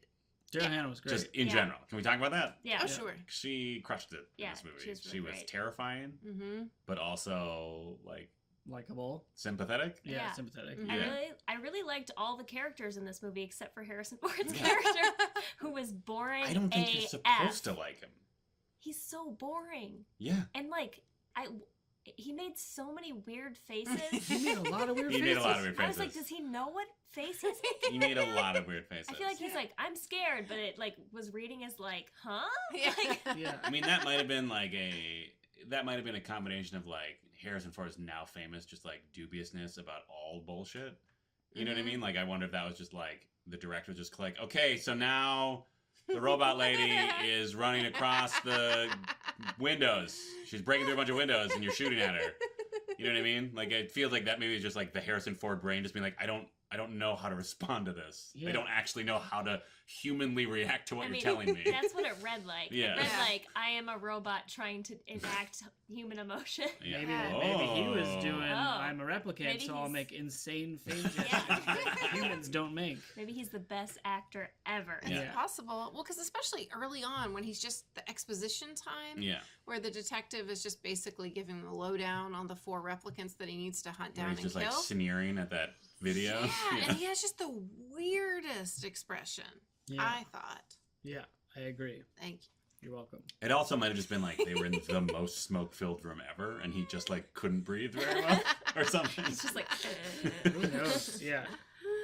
Daryl Hannah was great. Just in Yeah. general. Can we talk about that? Yeah. oh, sure. She crushed it Yeah, in this movie. she was She really was great. terrifying, but also like Likeable. sympathetic. Yeah, Yeah. sympathetic. Mhm. Yeah. I really liked all the characters in this movie except for Harrison Ford's character, who was boring. I don't think you're supposed to like him. He's so boring, Yeah. and like he made so many weird faces. He made a lot of weird He faces. made a lot of weird I faces. was like, does he know what face he's He making? made a lot of weird faces. I feel like he's like, I'm scared, but it like was reading as like, huh? Yeah. Like, Yeah. I mean, that might have been a combination of like Harrison Ford's now famous, just like dubiousness about all bullshit. You know what I mean? Like, I wonder if that was just like the director just like, okay, so now the robot lady is running across the windows. She's breaking through a bunch of windows, and you're shooting at her. You know what I mean? Like, it feels like that maybe is just like the Harrison Ford brain just being like, I don't know how to respond to this. Yeah. I don't actually know how to humanly react to what I you're mean, telling me. that's what it read like. Yeah. It read Yeah. like, I am a robot trying to enact human emotion. Yeah. Maybe he was doing Oh. I'm a replicant, Maybe so I'll he's- make insane face Yeah. gestures that humans don't make. Maybe he's the best actor ever. It's Yeah. possible. Well, because especially early on when he's just the exposition time, Yeah. where the detective is just basically giving the lowdown on the 4 replicants that he needs to hunt Where down he's and just kill. like sneering at that video. Yeah, and he has just the weirdest expression. Yeah. I thought. Yeah, I agree. Thank you. You're welcome. It also might have just been like they were in the most smoke-filled room ever, and he just like couldn't breathe very well or something. It's just like, Who knows? Yeah.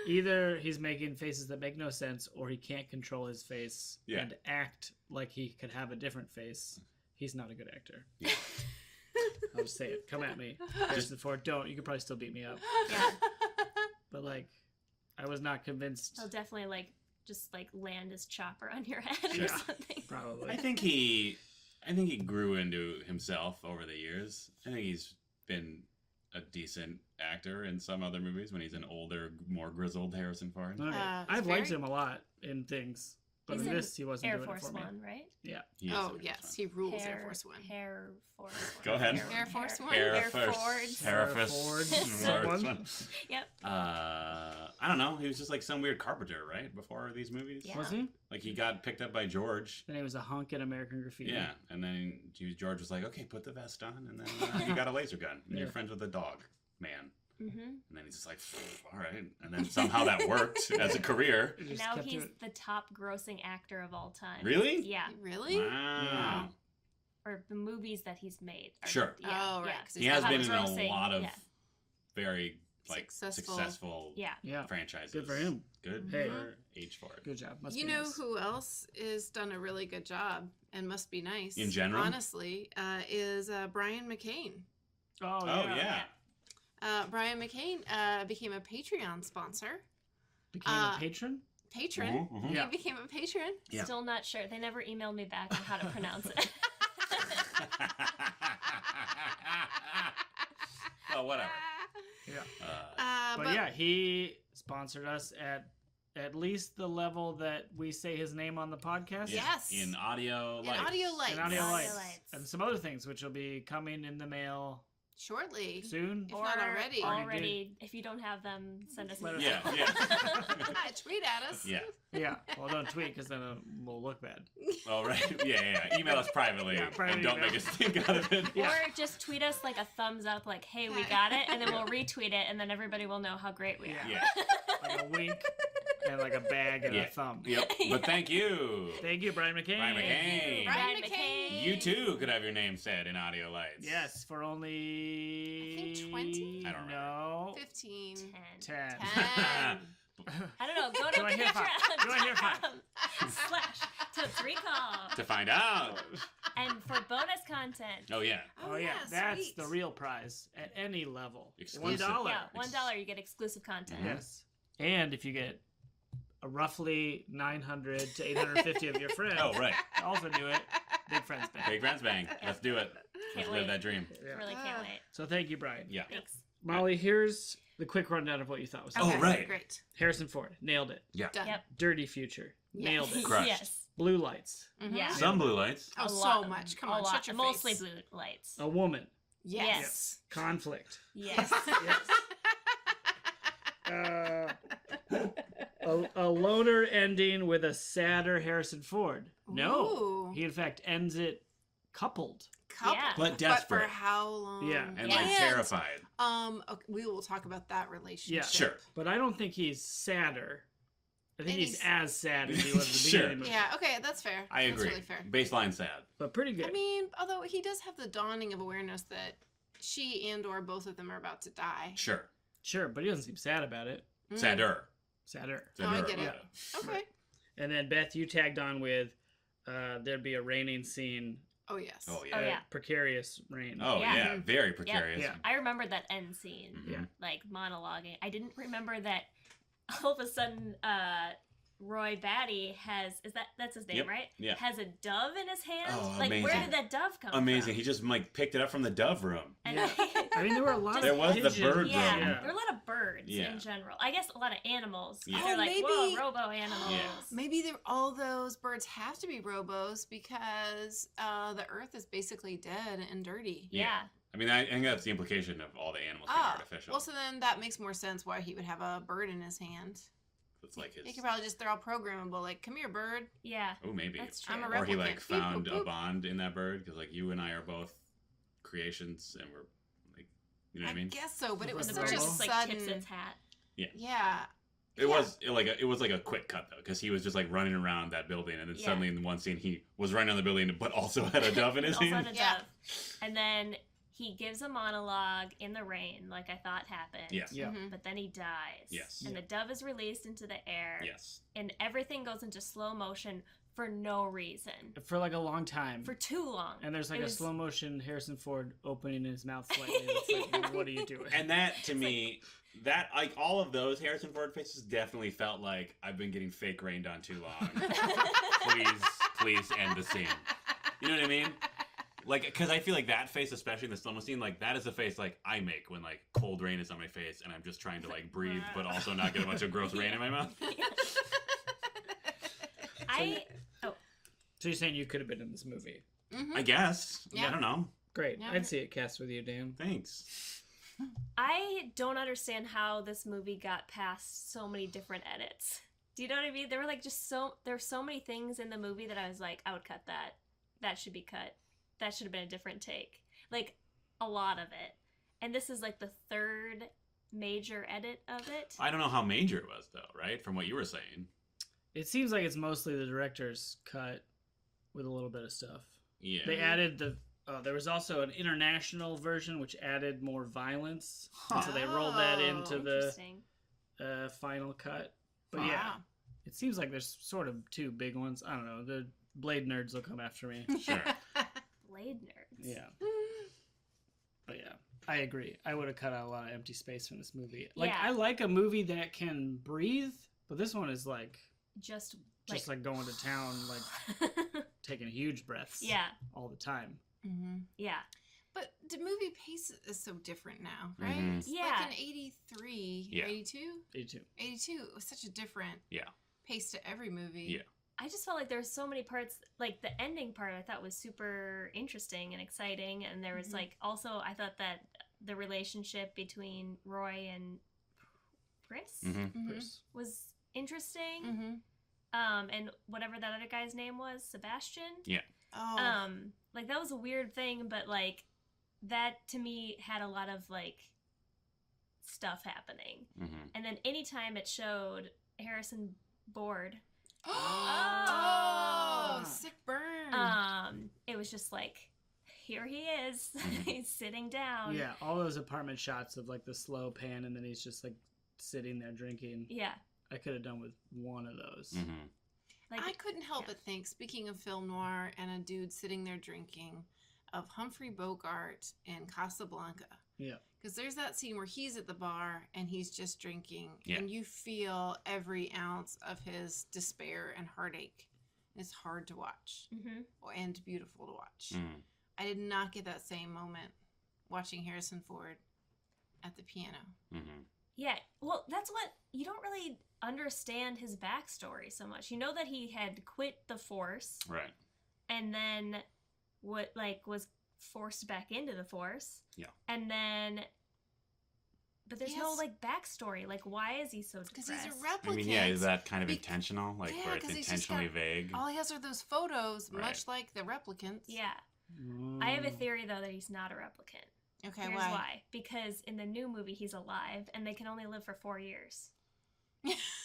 Either he's making faces that make no sense, or he can't control his face Yeah. and act like he could have a different face. He's not a good actor. Yeah. I'll just say it. Come at me. Harrison Ford, don't. You could probably still beat me up. yeah, But like, I was not convinced. he'll definitely like just like land his chopper on your head Yeah. or something. Probably. I think he grew into himself over the years. I think he's been a decent actor in some other movies when he's an older, more grizzled Harrison Ford. Okay. It's I've liked very- him a lot in things, but He's in in this he wasn't Air doing Force it for me. One, right? Yeah. He is Oh, in yes. this He rules Air Force One. Air Force One. Go ahead. Air Force One. one. Air Air Force. Fords. Air Air Force. Fords. Air Force One. One. Yep. I don't know. He was just like some weird carpenter, right? Before these movies. Yeah. Was he? Like he got picked up by George. Then he was a hunk in American Graffiti. Yeah, and then George was like, "Okay, put the vest on, and then you got a laser gun, and you're Yeah. friends with a dog, man." Mm-hmm. And then he's just like, "All right," and then somehow that worked as a career. He just Now kept he's doing- the top grossing actor of all time. Really? Yeah. Really? Wow. Or the movies that he's made. are- Sure. Yeah. Oh, right, Yeah. 'cause He he's has the been in top a grossing, lot of yeah. very like Successful. successful Yeah. Yeah. franchises. Good for him. Good Hey. for H Ford. Good job. Must You be know nice. who else is done a really good job and must be nice In general? honestly, is Brian McCain. Oh, Oh yeah. yeah. Brian McCain became a Patreon sponsor. Became a patron? patron. Mhm, mhm. Yeah. He became a patron. Yeah. Still not sure. They never emailed me back on how to pronounce it. Well, whatever. Yeah. But But yeah, he sponsored us at least the level that we say his name on the podcast. Yes. In audio lights. audio lights. And audio Audio lights. lights. And some other things which will be coming in the mail shortly. soon. If not already. Already, if you don't have them, send us Let an us email. know. Yeah. Tweet at us. Yeah. Yeah. Well, don't tweet because then we'll look bad. Oh, right. Yeah. Email us privately. Yeah, private and don't email. make us think out of it. Yeah. Or just tweet us like a thumbs up, like, hey, we got it, and then we'll retweet it, and then everybody will know how great we are. Yeah. Yeah. Like a wink and like a bag and Yeah. a thumb. Yep. But thank you. Thank you, Brian McCain. Brian McCain. Brian McCain. You too could have your name said in audio lights. Yes, for only... I think 20? I don't remember. No. 15. 10. 10. I don't know. Go to Do I hear five? Do I hear five? / Totes Recall. To find out. And for bonus content. Oh, yeah. Oh, yeah. That's sweet. the real prize at any level. Exclusive. $1. Yeah, $1 you get exclusive content. Mhm. Yes. And if you get a roughly 900 to 850 of your friends, Oh, right. also do it. Big friends bang. Big Friends Bang. Let's do it. Let's Can't live wait. that dream. Yeah. Really can't wait. So thank you, Brian. Yeah. Thanks. Molly, here's the quick rundown of what you thought was. Oh, Okay, right. Great. Harrison Ford, nailed it. Yeah. Done. Yep. Dirty Future, Yes. nailed it. Crushed. Yes. Blue Lights, Mhm. Yeah. Some blue lights. Oh, A so lot- much. Come a on, lot. shut your Mostly face. blue lights. a woman, Yes. conflict, Yes. yes. A loner ending with a sadder Harrison Ford. No, Ooh. he in fact ends it coupled. Couple. Yeah. But But desperate. for how long? Yeah. And Yeah. like terrified. Okay, we will talk about that relationship. Sure. But I don't think he's sadder. I think And he's he's- as sad as he was at the Sure. beginning of the movie. Yeah, okay, that's fair. I agree. That's really fair. Baseline sad. But pretty good. I mean, although he does have the dawning of awareness that she and or both of them are about to die. Sure. Sure, but he doesn't seem sad about it. Mm. Sadder. Sadder. Oh, I Sadder get it. about it. Okay. And then Beth, you tagged on with there'd be a raining scene. Oh, yes. Oh, yeah. Oh, yeah. Precarious rain. Oh, Yeah. yeah. Very precarious. Yeah. I remember that end scene, Mhm. Yeah. like monologuing. I didn't remember that all of a sudden Roy Batty that's his name, Yep. right? Yeah. Has a dove in his hand. Oh, like where amazing. did that dove come Amazing. from? He just like picked it up from the dove room. And Yeah. I mean, there were a lot There of was the pigeons. bird yeah, room. there are a lot of birds Yeah. in general. I guess a lot of animals. Yeah. They're Oh, like, maybe- whoa, robo animals. Yeah. Maybe all those birds have to be robos because the earth is basically dead and dirty. Yeah. I mean, I think that's the implication of all the animals being artificial. Well, so then that makes more sense why he would have a bird in his hand. It's like his. He could probably they're all programmable. Like, come here, bird. Yeah. Oh, maybe. That's true. I'm a Or he like replicant. Beep, found boop, a boop. bond in that bird because like you and I are both creations and we're like, you know what I mean? guess so, but it For was the the bird such a robo? just like sudden. tips its hat. Yeah. It was like a quick cut though because he was just like running around that building and then Yeah. suddenly in one scene he was running on the building but also had a dove in his Also hand. had a Yeah. dove. And then he gives a monologue in the rain, like I thought happened. Yes. Yeah. Mhm. But then he dies. Yes. And the dove is released into the air. Yes. And everything goes into slow motion for no reason. For like a long time. For too long. And there's like It a was- slow motion Harrison Ford opening his mouth slightly. It's like, what are you doing? And that to me, that like all of those Harrison Ford faces definitely felt like I've been getting fake rained on too long. please end the scene. You know what I mean? Like, because I feel like that face, especially in the slow mo scene, like that is a face like I make when like cold rain is on my face and I'm just trying to like breathe, but also not get a bunch of gross rain in my mouth. So you're saying you could have been in this movie? Mhm. I guess. Yeah. I don't know. Great. Yeah. I'd see it cast with you, Dan. Thanks. I don't understand how this movie got past so many different edits. Do you know what I mean? There were like there's so many things in the movie that I was like, I would cut that. That should be cut. That should have been a different take. Like a lot of it. And this is like the third major edit of it. I don't know how major it was though, right? From what you were saying. It seems like it's mostly the director's cut with a little bit of stuff. Yeah. They added there was also an international version which added more violence. And so they rolled that Oh, into the Interesting. final cut. But Wow. yeah, it seems like there's sort of two big ones. I don't know. The Blade nerds will come after me. Sure. Blade nerds. Yeah. But yeah, I agree. I would have cut out a lot of empty space from this movie. Like, Yeah. I like a movie that can breathe, but this one is like just like going to town, like taking huge breaths. yeah, all the time. Mm-hmm. yeah. But the movie pace is so different now, right? Mhm. It's Yeah. like in 83, Yeah. 82? 82. 82. It was such a different Yeah. pace to every movie. Yeah. I just felt like there were so many parts, like the ending part I thought was super interesting and exciting, and there was Mhm. like also I thought that the relationship between Roy and Pris Mm-hmm. Mhm. Chris. was interesting. Mm-hmm. And whatever that other guy's name was, Sebastian. Oh. Like that was a weird thing, but like that to me had a lot of like stuff happening. Mm-hmm. And then anytime it showed Harrison bored, Oh, sick burn. it was just like, here he is. Mhm. He's sitting down. Yeah, all those apartment shots of like the slow pan, and then he's just like sitting there drinking. Yeah. I could have done with one of those. Mm-hmm. Like I couldn't help yeah. but think, speaking of film noir and a dude sitting there drinking, of Humphrey Bogart in Casablanca. Yeah. Because there's that scene where he's at the bar and he's just drinking, Yeah. and you feel every ounce of his despair and heartache. It's hard to watch Mhm. and beautiful to watch. Mm. I did not get that same moment watching Harrison Ford at the piano. Mm-hmm. Yeah, well, that's what you don't really understand his backstory so much. You know that he had quit the force Right. and then what like was forced back into the force. Yeah. And then but there's no Yes. like backstory. Like why is he so Because depressed? he's a I replicant. mean, yeah, is that kind of Bec- intentional? Like, Yeah, where it's 'cause he's just intentionally got- vague? All he has are those photos, Right. much like the replicants. Yeah. I have a Mm. theory though that he's not a replicant. Okay, Here's why? why. Because in the new movie he's alive and they can only live for 4 years.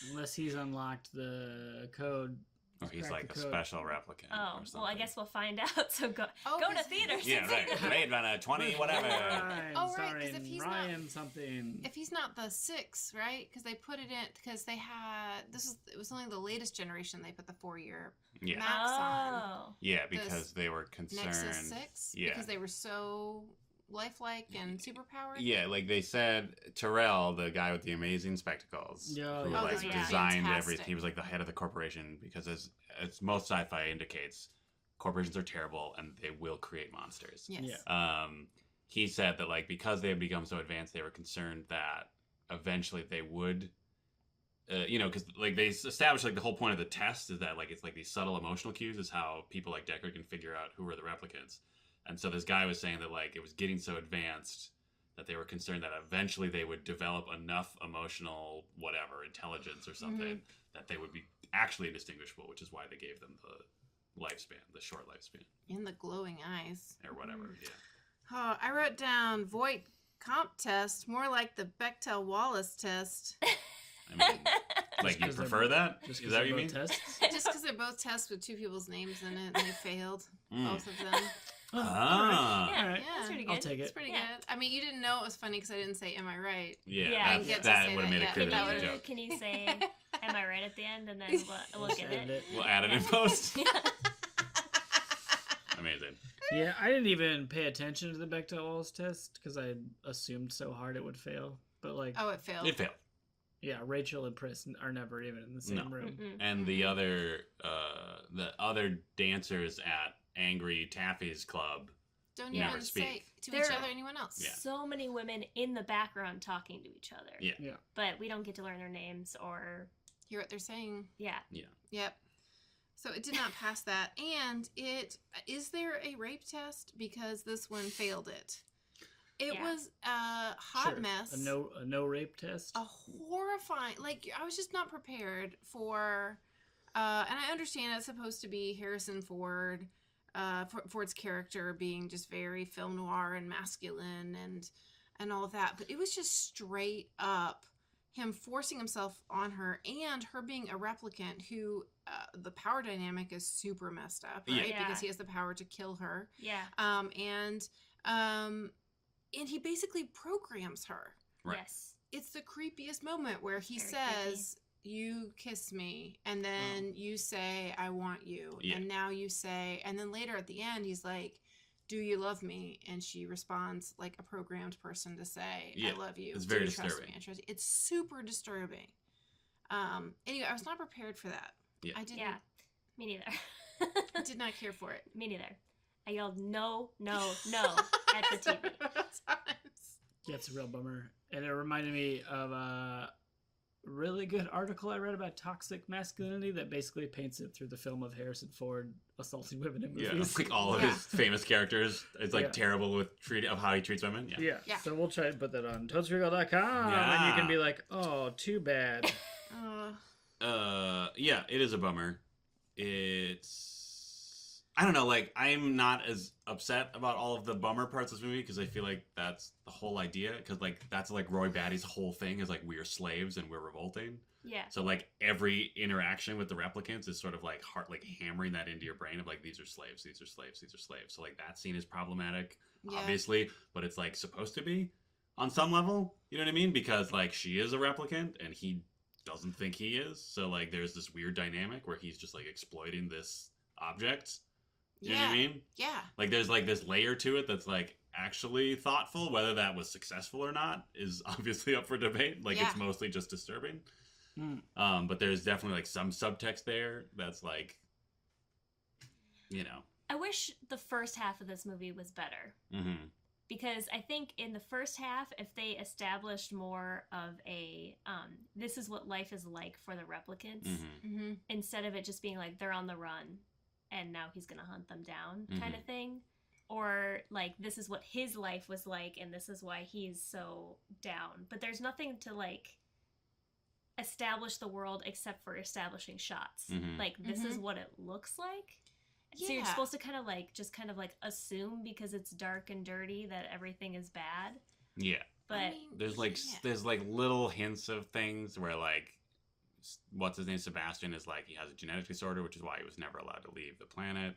Unless he's unlocked the code. Or he's cracked like the a code. special replicant. Oh, or well, I something. guess we'll find out. So go Oh, go to 'cause- theaters. Yeah, and see right. the- Blade Runner 20, whatever. Ryan, Oh, right, 'cause starring if he's not- Ryan something. If he's not the 6, right? Because they put it in, because they had, it was only the latest generation they put the 4-year Yeah. max on. Oh. Yeah, because they were concerned. Nexus 6? Yeah. Because they were so lifelike and superpowered? Yeah, like they said, Terrell, the guy with the amazing spectacles, Yeah, who yeah. like those were designed fantastic. everything. He was like the head of the corporation because, as most sci-fi indicates, corporations are terrible and they will create monsters. Yes. Yeah. He said that like because they had become so advanced, they were concerned that eventually they would. Because like they established like the whole point of the test is that like it's like these subtle emotional cues is how people like Deckard can figure out who are the replicants. And so this guy was saying that like it was getting so advanced that they were concerned that eventually they would develop enough emotional whatever intelligence or something that they would be actually indistinguishable, which is why they gave them the lifespan, the short lifespan In the glowing eyes. or whatever. Yeah. Oh, I wrote down Voight Comp test, more like the Bechdel-Wallace test. I mean, like you 'cause they're prefer that? Just Is 'cause that what they're you both mean? Tests? Just because they're both tests with 2 people's names in it and they failed. Mm. Both of them. Oh, Ah. Yeah, all right. that's pretty good. I'll take It's it. pretty Yeah. good. I mean, you didn't know it was funny because I didn't say, "Am I right?" Yeah, Yeah, I that, get to that say would have that, made it yeah. clear That that was a would've- joke. Can you say, am I right at the end? And then we'll Just get end it. We'll add it in post. Amazing. Yeah, I didn't even pay attention to the Bechdel-Wallace test because I assumed so hard it would fail. But like, Oh, it failed. It failed. yeah, Rachel and Pris are never even in the same No. room. Mm-mm. And the other dancers at Angry Taffy's club. Don't Never even speak. say to There- each other or anyone else. Yeah. So many women in the background talking to each other. Yeah. Yeah. But we don't get to learn their names or Hear what they're saying. yeah. Yep. So it did not pass that. And is there a rape test? Because this one failed it. It Yeah. was a hot Sure. mess. A no rape test. A horrifying, like, I was just not prepared for, and I understand it's supposed to be Harrison Ford, Ford's character being just very film noir and masculine and all of that, but it was just straight up him forcing himself on her and her being a replicant who the power dynamic is super messed up, right? Yeah. Because he has the power to kill her. Yeah. And he basically programs her. Right. Yes. It's the creepiest moment where he Very says, "You kiss me," and then you say, "I want you," Yeah. and now you say, and then later at the end, he's like, "Do you love me?" And she responds like a programmed person to say, Yeah, "I love you." it's very Do you trust disturbing. me? I trust you. It's super disturbing. Anyway, I was not prepared for that. Yeah. I didn't. Yeah, me neither. Did not care for it. Me neither. I yelled no, no, no at the TV. Yeah, it's a real bummer. And it reminded me of a really good article I read about toxic masculinity that basically paints it through the film of Harrison Ford assaulting women in Yeah, movies. like all of Yeah. his famous characters. It's like Yeah. terrible with of how he treats women. Yeah. Yeah. Yeah. So we'll try to put that on totesregal.com and you Yeah. can be like, oh, too bad. Yeah, it is a bummer. I don't know, like, I'm not as upset about all of the bummer parts of this movie because I feel like that's the whole idea. Because, like, that's, like, Roy Batty's whole thing is, like, we're slaves and we're revolting. Yeah. So, like, every interaction with the replicants is sort of, like, hammering that into your brain of, like, these are slaves, these are slaves, these are slaves. So, like, that scene is problematic, Yeah. obviously, but it's, like, supposed to be on some level. You know what I mean? Because, like, she is a replicant and he doesn't think he is. So, like, there's this weird dynamic where he's just, like, exploiting this object. You know what I mean? Yeah. Like, there's, like, this layer to it that's, like, actually thoughtful. Whether that was successful or not is obviously up for debate. Like, Yeah. it's mostly just disturbing. Mm. But there's definitely, like, some subtext there that's, like, you know. I wish the first half of this movie was better. Mm-hmm. Because I think in the first half, if they established more of a, this is what life is like for the replicants, Mm-hmm. Mm-hmm. instead of it just being like they're on the run and now he's going to hunt them down kind Mhm. of thing. Or like, this is what his life was like and this is why he's so down. But there's nothing to like establish the world except for establishing shots. Mhm. Like, this is Mhm. what it looks like. So you're Yeah. supposed to kind of like, just kind of like assume because it's dark and dirty that everything is bad. Yeah. But I mean, There's, like, yeah. there's, like, little hints of things where, like, what's his name, Sebastian, is, like, he has a genetic disorder, which is why he was never allowed to leave the planet.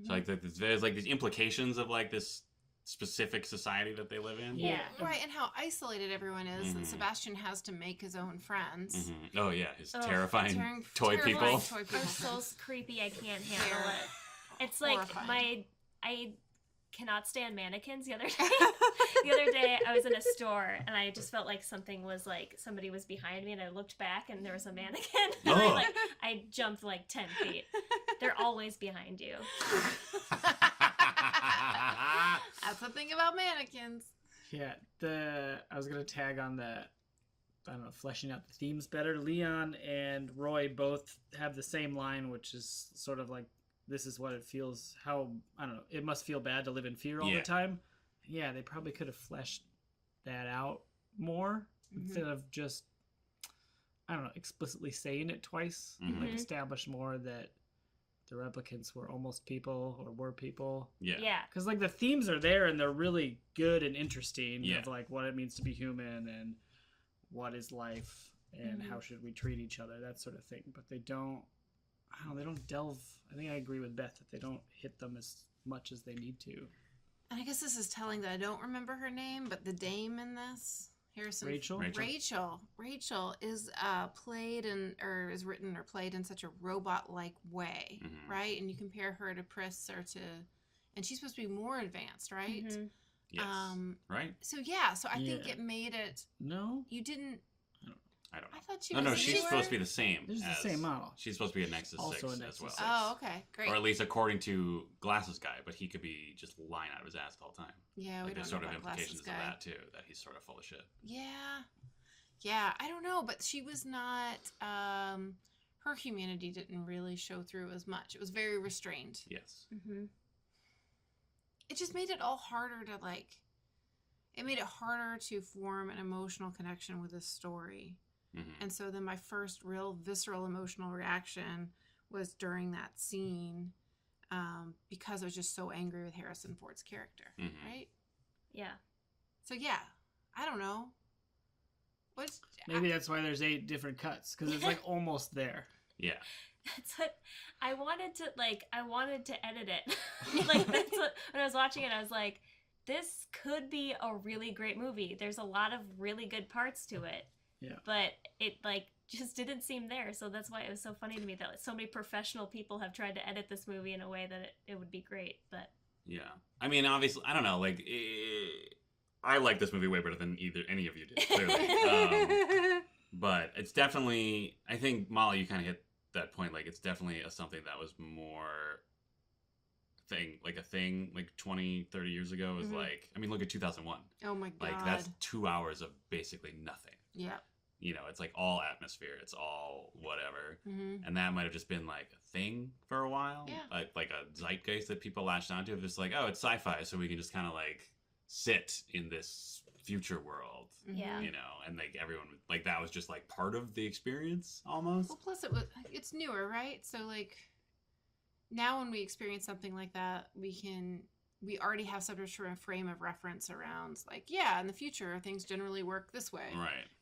So, like, there's, like, these implications of, like, this specific society that they live in. Yeah. Right, and how isolated everyone is, Mhm. and Sebastian has to make his own friends. Mm-hmm. Oh, yeah. His Oh, terrifying toy terrifying people. toy are people. so creepy. I can't handle They're it. It's like horrifying. I cannot stand mannequins. The other day, I was in a store and I just felt like something was like somebody was behind me, and I looked back and there was a mannequin. And Oh. I jumped like 10 feet. They're always behind you. That's the thing about mannequins. Yeah, I was gonna tag on the, I don't know, fleshing out the themes better. Leon and Roy both have the same line, which is sort of like, this is what it feels, how, I don't know, it must feel bad to live in fear all Yeah. the time. Yeah, they probably could have fleshed that out more instead of just, I don't know, explicitly saying it twice. Mhm. Like, establish more that the replicants were almost people or were people. Yeah. Yeah. Because, like, the themes are there and they're really good and interesting Yeah. of, like, what it means to be human and what is life and Mhm. how should we treat each other, that sort of thing. But they don't, I don't know, they don't delve. I think I agree with Beth that they don't hit them as much as they need to. And I guess this is telling that I don't remember her name, but the dame in this, Harrison. Rachel? Rachel is played is written or played in such a robot-like way, Mhm. right? And you compare her to Pris and she's supposed to be more advanced, right? Mhm. Yes. Right? So yeah, so I think Yeah. it made it. No? You didn't. I don't know. I thought she No, was. no, she's newer. supposed to be the same. This is the as- same model. She's supposed to be a Nexus Also 6 a as Nexus well. 6. Oh, okay, great. Or at least according to Glasses Guy, but he could be just lying out of his ass the whole time. Yeah, we Like, there's don't sort know of about Glasses implications of Guy. that, too, that he's sort of full of shit. Yeah, I don't know, but she was not. Her humanity didn't really show through as much. It was very restrained. Yes. Mhm. It just made it all harder to like. It made it harder to form an emotional connection with this story. Mm-hmm. And so then my first real visceral emotional reaction was during that scene, because I was just so angry with Harrison Ford's character, Mhm. right? Yeah. So yeah, I don't know. What's Maybe that's why there's 8 different cuts, because it's, like, almost there. Yeah. That's what I wanted to edit it. Like, that's what, when I was watching it, I was like, this could be a really great movie. There's a lot of really good parts to it. Yeah. But it, like, just didn't seem there. So that's why it was so funny to me that like, so many professional people have tried to edit this movie in a way that it would be great. But Yeah. I mean, obviously, I don't know. Like, I like this movie way better than any of you did, clearly. But it's definitely, I think, Molly, you kind of hit that point, like it's definitely something that was more a thing like 20, 30 years ago was like, I mean, look at 2001. Oh my god. Like that's 2 hours of basically nothing. Yeah. You know, it's like all atmosphere. It's all whatever. Mm-hmm. And that might have just been like a thing for a while. Yeah. Like a zeitgeist that people latched onto. Of just like, oh, it's sci-fi, so we can just kind of like sit in this future world. Yeah. You know, and like everyone, like that was just like part of the experience almost. Well, plus it's newer, right? So like now when we experience something like that, we already have some sort of frame of reference around like, yeah, in the future things generally work this way.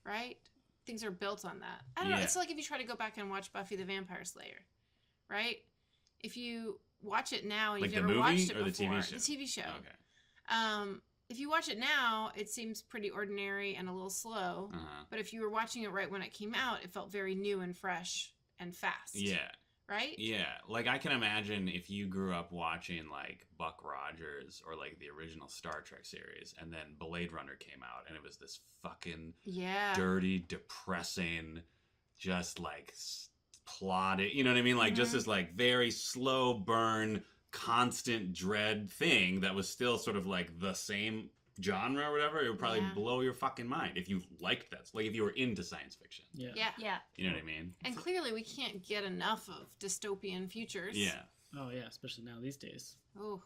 Right? Things are built on that. I don't know. It's like if you try to go back and watch Buffy the Vampire Slayer, right? If you watch it now and like you've the never movie watched it or before, the TV show? The TV show. Okay. If you watch it now, it seems pretty ordinary and a little slow. But if you were watching it right when it came out, it felt very new and fresh and fast. Yeah. Right? Yeah. Like I can imagine if you grew up watching like Buck Rogers or like the original Star Trek series and then Blade Runner came out and it was this fucking dirty, depressing, just like plotted, you know what I mean? Like just this like very slow burn, constant dread thing that was still sort of like the same genre or whatever. It would probably blow your fucking mind if you liked that. Like if you were into science fiction. Yeah. You know what I mean? And clearly we can't get enough of dystopian futures. Yeah. Oh yeah, especially now these days. Oh.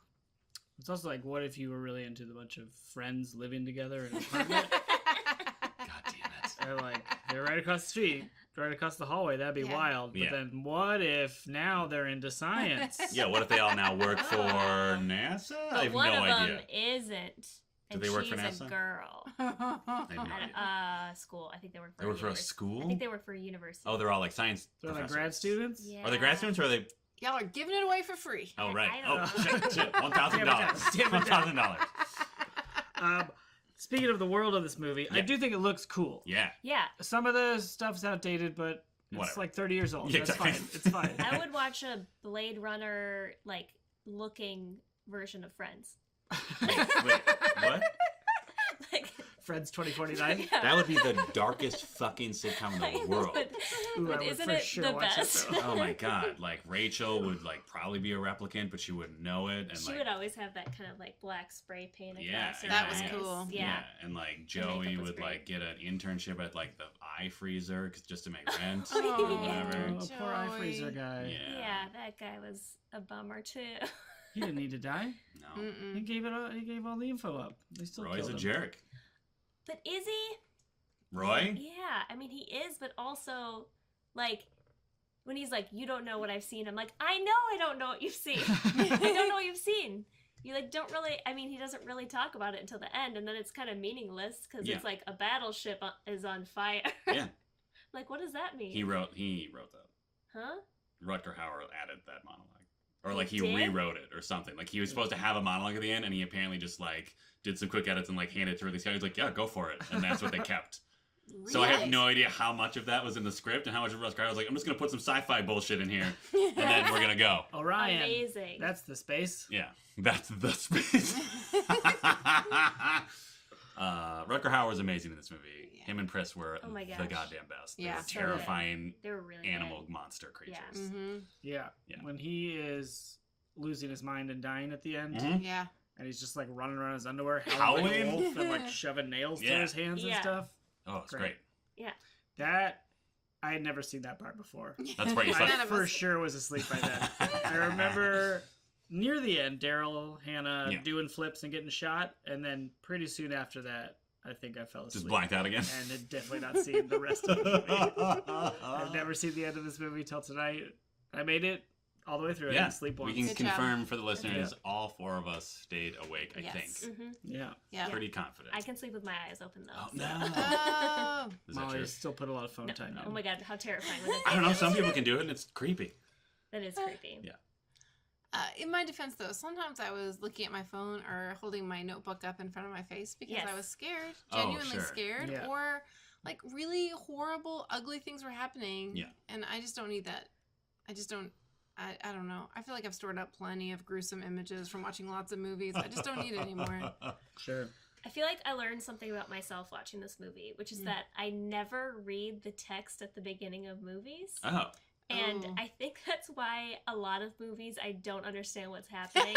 It's also like, what if you were really into the bunch of friends living together in an apartment? God damn it. They're like, they're right across the street, right across the hallway. That'd be wild. But then what if now they're into science? Yeah, what if they all now work for NASA? But I have one no of idea. them isn't. Do And they work she's for NASA? a girl. I have no idea. At school. I think they work for They work for a university. school? I think they work for a university. Oh, they're all like science They're like professors. grad students? Yeah. Are they grad students or are they... Y'all are giving it away for free. Oh, right. I don't Oh, know. shit. $1,000. Damn it down. $1,000. Speaking of the world of this movie, I do think it looks cool. Yeah. Yeah. Some of the stuff's outdated, but it's Whatever. like 30 years old. Yeah, That's exactly. fine. It's fine. I would watch a Blade Runner, like, looking version of Friends. Wait, what? Like, Friends 2049. yeah. That would be the darkest fucking sitcom in the world. Ooh, I But would isn't for it sure the watch it, best? though. Oh my god. Like Rachel would like probably be a replicant, but she wouldn't know it. And She like would always have that kind of like black spray paint across her That was eyes. cool. Yeah. And like The Joey makeup was would great. like get an internship at like the eye freezer just to make rent. Oh, or yeah. whatever. Oh, poor eye Joey. freezer guy. Yeah. Yeah, that guy was a bummer too. He didn't need to die. No. He gave it. He gave all the info up. They still Roy's killed a him. jerk. But is he? Roy? Yeah, I mean he is, but also like when he's like, "You don't know what I've seen," I'm like, "I know I don't know what you've seen. I don't know what you've seen." You like don't really. I mean, he doesn't really talk about it until the end, and then it's kind of meaningless because Yeah. it's like a battleship is on fire. Yeah. Like, what does that mean? He wrote that. Huh? Rutger Hauer added that monologue. Or like he He did? rewrote it or something. Like he was supposed to have a monologue at the end and he apparently just like did some quick edits and like handed it to Ridley Scott. He's like, yeah, go for it. And that's what they kept. So I have no idea how much of that was in the script and how much of Rutger Hauer was like, I'm just going to put some sci-fi bullshit in here and then we're going to go. Orion. Amazing. That's the space. Yeah, that's the space. Rutger Hauer was amazing in this movie. Yeah. Him and Pris were Oh my the gosh. goddamn best. They Yeah. were So good. terrifying They were really animal good. monster creatures. Yeah. Mm-hmm. Yeah. Yeah. When he is losing his mind and dying at the end, Mhm. Yeah. and he's just like running around his underwear, howling like a Howling? wolf and like shoving nails Yeah. through his hands and Yeah. stuff. Oh, it's Great. great. That I had never seen that part before. That's where you I saw None of for us- sure was asleep by then. I remember near the end, Daryl, Hannah Yeah. doing flips and getting shot, and then pretty soon after that, I think I fell asleep. Just blanked out again. And had definitely not seen the rest of the movie. I've never seen the end of this movie till tonight. I made it all the way through. I Yeah, didn't sleep once. we can Good job. confirm for the listeners, Yeah. all four of us stayed awake, I Yes. think. Hmm. Yeah. Yeah. Pretty confident. I can sleep with my eyes open though. Oh, so- no. Oh. Is that Molly true? still put a lot of phone No. time in. Oh my god, how terrifying would I don't know. that Some people can do it, and it's creepy. That is creepy. Yeah. In my defense, though, sometimes I was looking at my phone or holding my notebook up in front of my face because Yes. I was scared, Oh, genuinely sure. scared, Yeah. or like really horrible, ugly things were happening. Yeah. And I just don't need that. I just don't. I don't know. I feel like I've stored up plenty of gruesome images from watching lots of movies. I just don't need it anymore. Sure. I feel like I learned something about myself watching this movie, which is Mm. that I never read the text at the beginning of movies. Oh, And Oh. I think that's why a lot of movies I don't understand what's happening.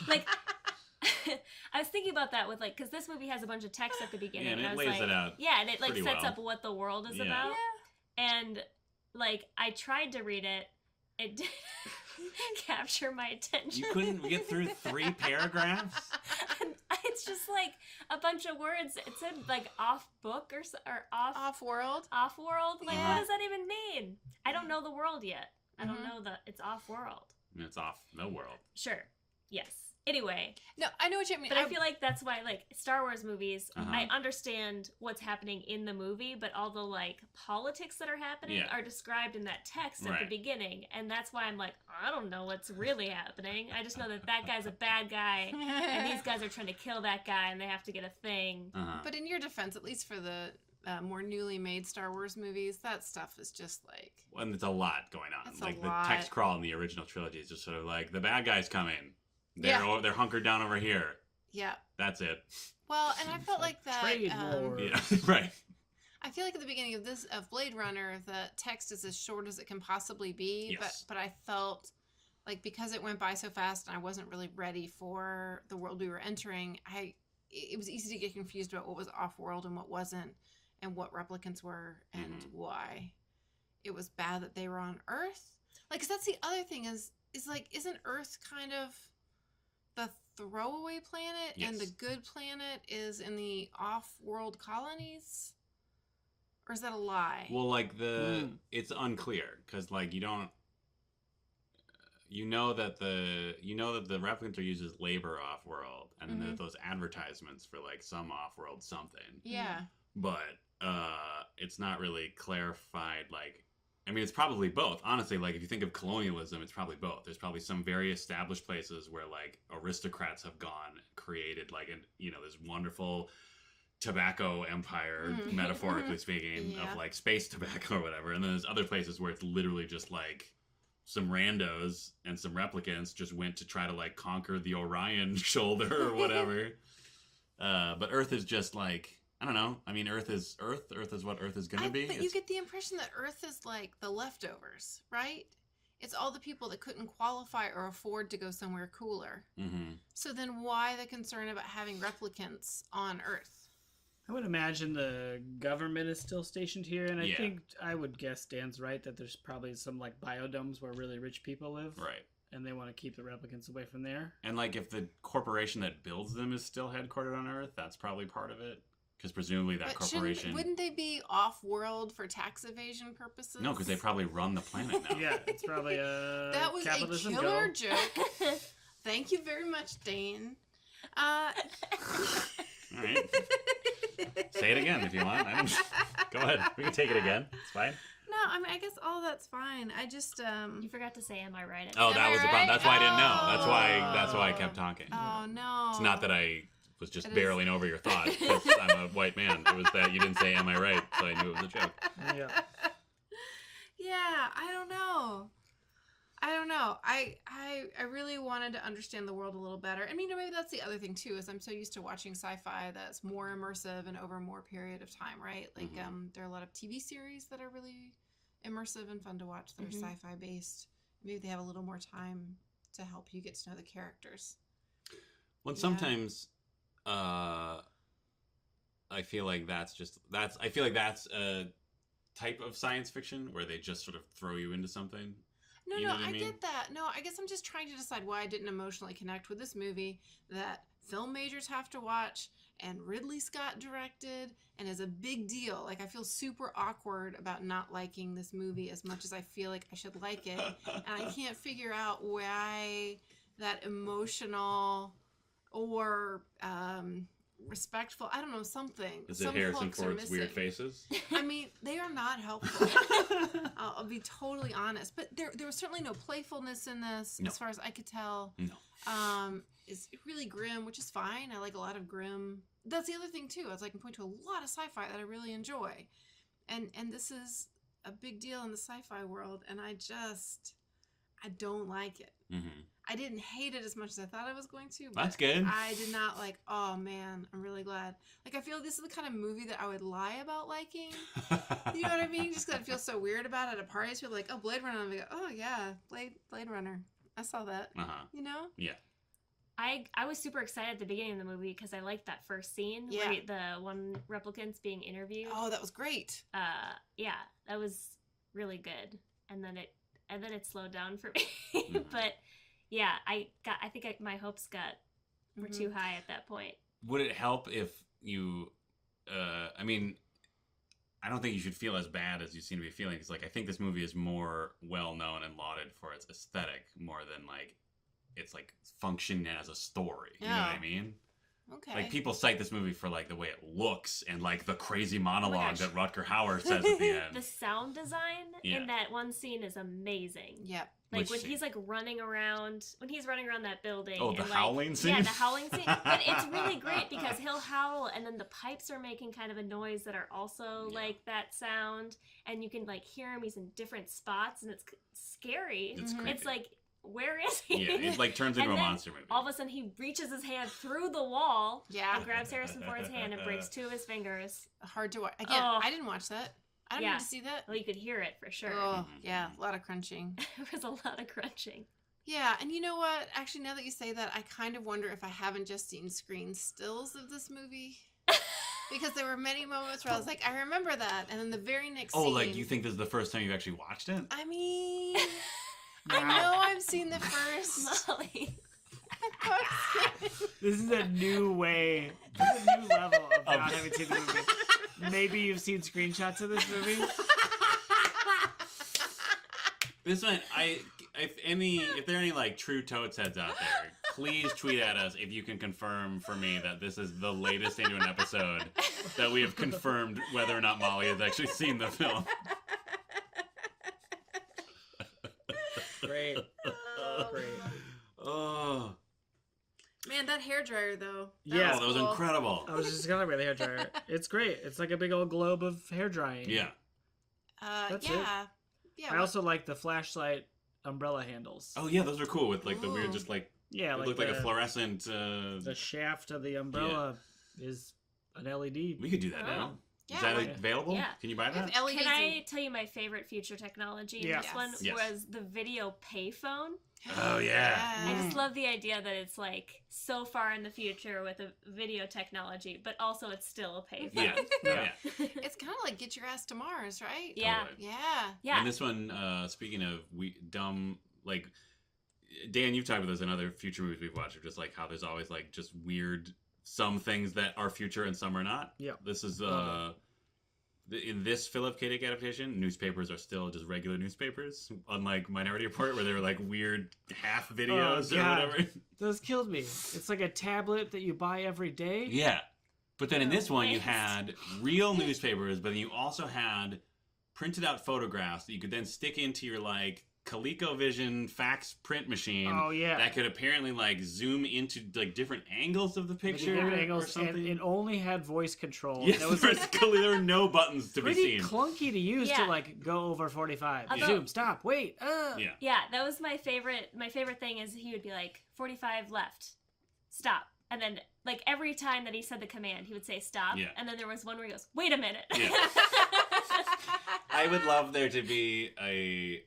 Like, I was thinking about that with, like, because this movie has a bunch of text at the beginning. Yeah, and I it was lays like, it out yeah, and it, like, pretty sets well. up what the world is Yeah. about. And, like, I tried to read it. It didn't capture my attention. You couldn't get through 3 paragraphs? And it's just, like, a bunch of words. It said, like, off book or Off world. off world. Like, Yeah. what does that even mean? I don't know the world yet. I don't Mhm. know that it's off world. It's off the world. Sure. Yes. Anyway, No, I know what you mean. but I feel like that's why, like, Star Wars movies, Uh-huh. I understand what's happening in the movie, but all the, like, politics that are happening Yeah. are described in that text at the Right. beginning. And that's why I'm like, I don't know what's really happening. I just know that that guy's a bad guy, and these guys are trying to kill that guy, and they have to get a thing. Uh-huh. But in your defense, at least for the more newly made Star Wars movies, that stuff is just like. And it's a lot going on. It's a Like, lot. the text crawl in the original trilogy is just sort of like, the bad guy's coming. They're hunkered down over here. Yeah. That's it. Well, and I felt like that. Trade war. Yeah, right. I feel like at the beginning of Blade Runner, the text is as short as it can possibly be. Yes. But I felt like because it went by so fast and I wasn't really ready for the world we were entering, it was easy to get confused about what was off world and what wasn't, and what replicants were and why it was bad that they were on Earth. Like, 'cause that's the other thing is like, isn't Earth kind of the throwaway planet, and the Yes. good planet is in the off-world colonies? Or is that a lie? Well, like, it's unclear, because, like, you don't... You know that the replicant uses labor off-world, and then there's those advertisements for, like, some off-world something. Yeah. But it's not really clarified, like... I mean, it's probably both. Honestly, like, if you think of colonialism, it's probably both. There's probably some very established places where, like, aristocrats have gone and created, like, this wonderful tobacco empire, metaphorically speaking, Yeah. of, like, space tobacco or whatever. And then there's other places where it's literally just, like, some randos and some replicants just went to try to, like, conquer the Orion shoulder or whatever. But Earth is just, like... I don't know. I mean, Earth is Earth. Earth is what Earth is going to be. But you get the impression that Earth is like the leftovers, right? It's all the people that couldn't qualify or afford to go somewhere cooler. Mm-hmm. So then why the concern about having replicants on Earth? I would imagine the government is still stationed here, and Yeah. I would guess Dan's right that there's probably some, like, biodomes where really rich people live. Right. And they want to keep the replicants away from there. And, like, if the corporation that builds them is still headquartered on Earth, that's probably part of it. Because presumably that corporation... Wouldn't they be off-world for tax evasion purposes? No, because they probably run the planet now. Yeah, it's probably a That was a capitalism killer go. joke. Thank you very much, Dane. All right. Say it again if you want. Go ahead. We can take it again. It's fine. No, I mean, I guess all that's fine. I just, You forgot to say, am I right? Oh, Am that I was the problem. right? That's why I didn't know. Oh. That's why I kept talking. Oh, no. It's not that I was just It is- barreling over your thought because I'm a white man. It was that you didn't say, am I right? So I knew it was a joke. Yeah. Yeah, I don't know. I really wanted to understand the world a little better. I mean, maybe that's the other thing too, is I'm so used to watching sci-fi that's more immersive and over more period of time, right? Like, there are a lot of TV series that are really immersive and fun to watch that are sci-fi based. Maybe they have a little more time to help you get to know the characters. Well, Yeah. sometimes I feel like that's a type of science fiction where they just sort of throw you into something. No, You know what I I mean? get that. No, I guess I'm just trying to decide why I didn't emotionally connect with this movie that film majors have to watch and Ridley Scott directed and is a big deal. Like, I feel super awkward about not liking this movie as much as I feel like I should like it. And I can't figure out why that emotional or respectful, I don't know, something. Is it some Harrison hooks are Ford's weird missing. faces? I mean, they are not helpful. I'll be totally honest. But there was certainly no playfulness in this, No. as far as I could tell. No. It's really grim, which is fine. I like a lot of grim. That's the other thing, too. I can point to a lot of sci-fi that I really enjoy. And this is a big deal in the sci-fi world. And I I don't like it. Mm-hmm. I didn't hate it as much as I thought I was going to. But That's good. I did not like, oh man, I'm really glad. Like, I feel this is the kind of movie that I would lie about liking. You know what I mean? Just because I feel so weird about it at parties. People are like, oh, Blade Runner. I'm like, oh yeah, Blade Runner. I saw that. You know? Yeah. I was super excited at the beginning of the movie because I liked that first scene where the one replicant's being interviewed. Oh, that was great. Yeah, that was really good. And then it slowed down for me. But yeah, my hopes were too high at that point. Would it help if you? I mean, I don't think you should feel as bad as you seem to be feeling. Because like I think this movie is more well known and lauded for its aesthetic more than like it's like functioning as a story. You know what I mean? Okay. Like people cite this movie for like the way it looks and like the crazy monologue that Rutger Hauer says at the end. The sound design in that one scene is amazing. Yep. Like Which when scene? he's like running around that building. Oh, the and, howling scene? Yeah, the howling scene. But it's really great because he'll howl and then the pipes are making kind of a noise that are also like that sound. And you can like hear him. He's in different spots and it's scary. It's creepy. It's like, where is he? Yeah, it like turns into a monster movie. All of a sudden he reaches his hand through the wall and grabs Harrison Ford's hand and breaks 2 of his fingers. Hard to watch. Again, I didn't watch that. I don't need to see that. Well, you could hear it for sure. Oh, yeah, a lot of crunching. There was a lot of crunching. Yeah, and you know what? Actually, now that you say that, I kind of wonder if I haven't just seen screen stills of this movie. Because there were many moments where I was like, I remember that. And then the very next scene... Oh, like you think this is the first time you've actually watched it? I mean... I know I've seen the first... Molly. This is a new way, this is a new level of not having seen the movie. Maybe you've seen screenshots of this movie. This one, if there are any like true Totes heads out there, please tweet at us if you can confirm for me that this is the latest into an episode that we have confirmed whether or not Molly has actually seen the film. Great. Great. Oh. Man, that hairdryer, though. Yeah. That was incredible. I was just going to the hairdryer. It's great. It's like a big old globe of hair drying. Yeah. That's yeah. it. Yeah. I also like the flashlight umbrella handles. Oh yeah, those are cool with like the weird, just like yeah, it like looked like a fluorescent. The shaft of the umbrella is an LED. We could do that now. Yeah. Is that available? Yeah. Can you buy that? Can I tell you my favorite future technology in this one Yes. was the video payphone. Oh yeah. I just love the idea that it's like so far in the future with a video technology, but also it's still a payphone. Yeah. Yeah. It's kind of like Get Your Ass to Mars, right? Yeah. Totally. Yeah. And this one, speaking of dumb, like Dan, you've talked about this in other future movies we've watched, of just like how there's always like just weird some things that are future and some are not. Yeah. This is in this Philip K. Dick adaptation, newspapers are still just regular newspapers, unlike Minority Report, where they were like weird half videos or whatever. Those killed me. It's like a tablet that you buy every day. Yeah. But then in this one, you had real newspapers, but then you also had printed out photographs that you could then stick into your like ColecoVision fax print machine. Oh yeah, that could apparently like zoom into like different angles of the picture, different angles, or something. and it only had voice control. Yes, that was there were no buttons to be pretty seen. clunky to use to like go over 45. Although, zoom, stop, wait. Yeah, that was my favorite. My favorite thing is he would be like 45 left, stop, and then like every time that he said the command, he would say stop, and then there was one where he goes, wait a minute. Yeah. I would love there to be a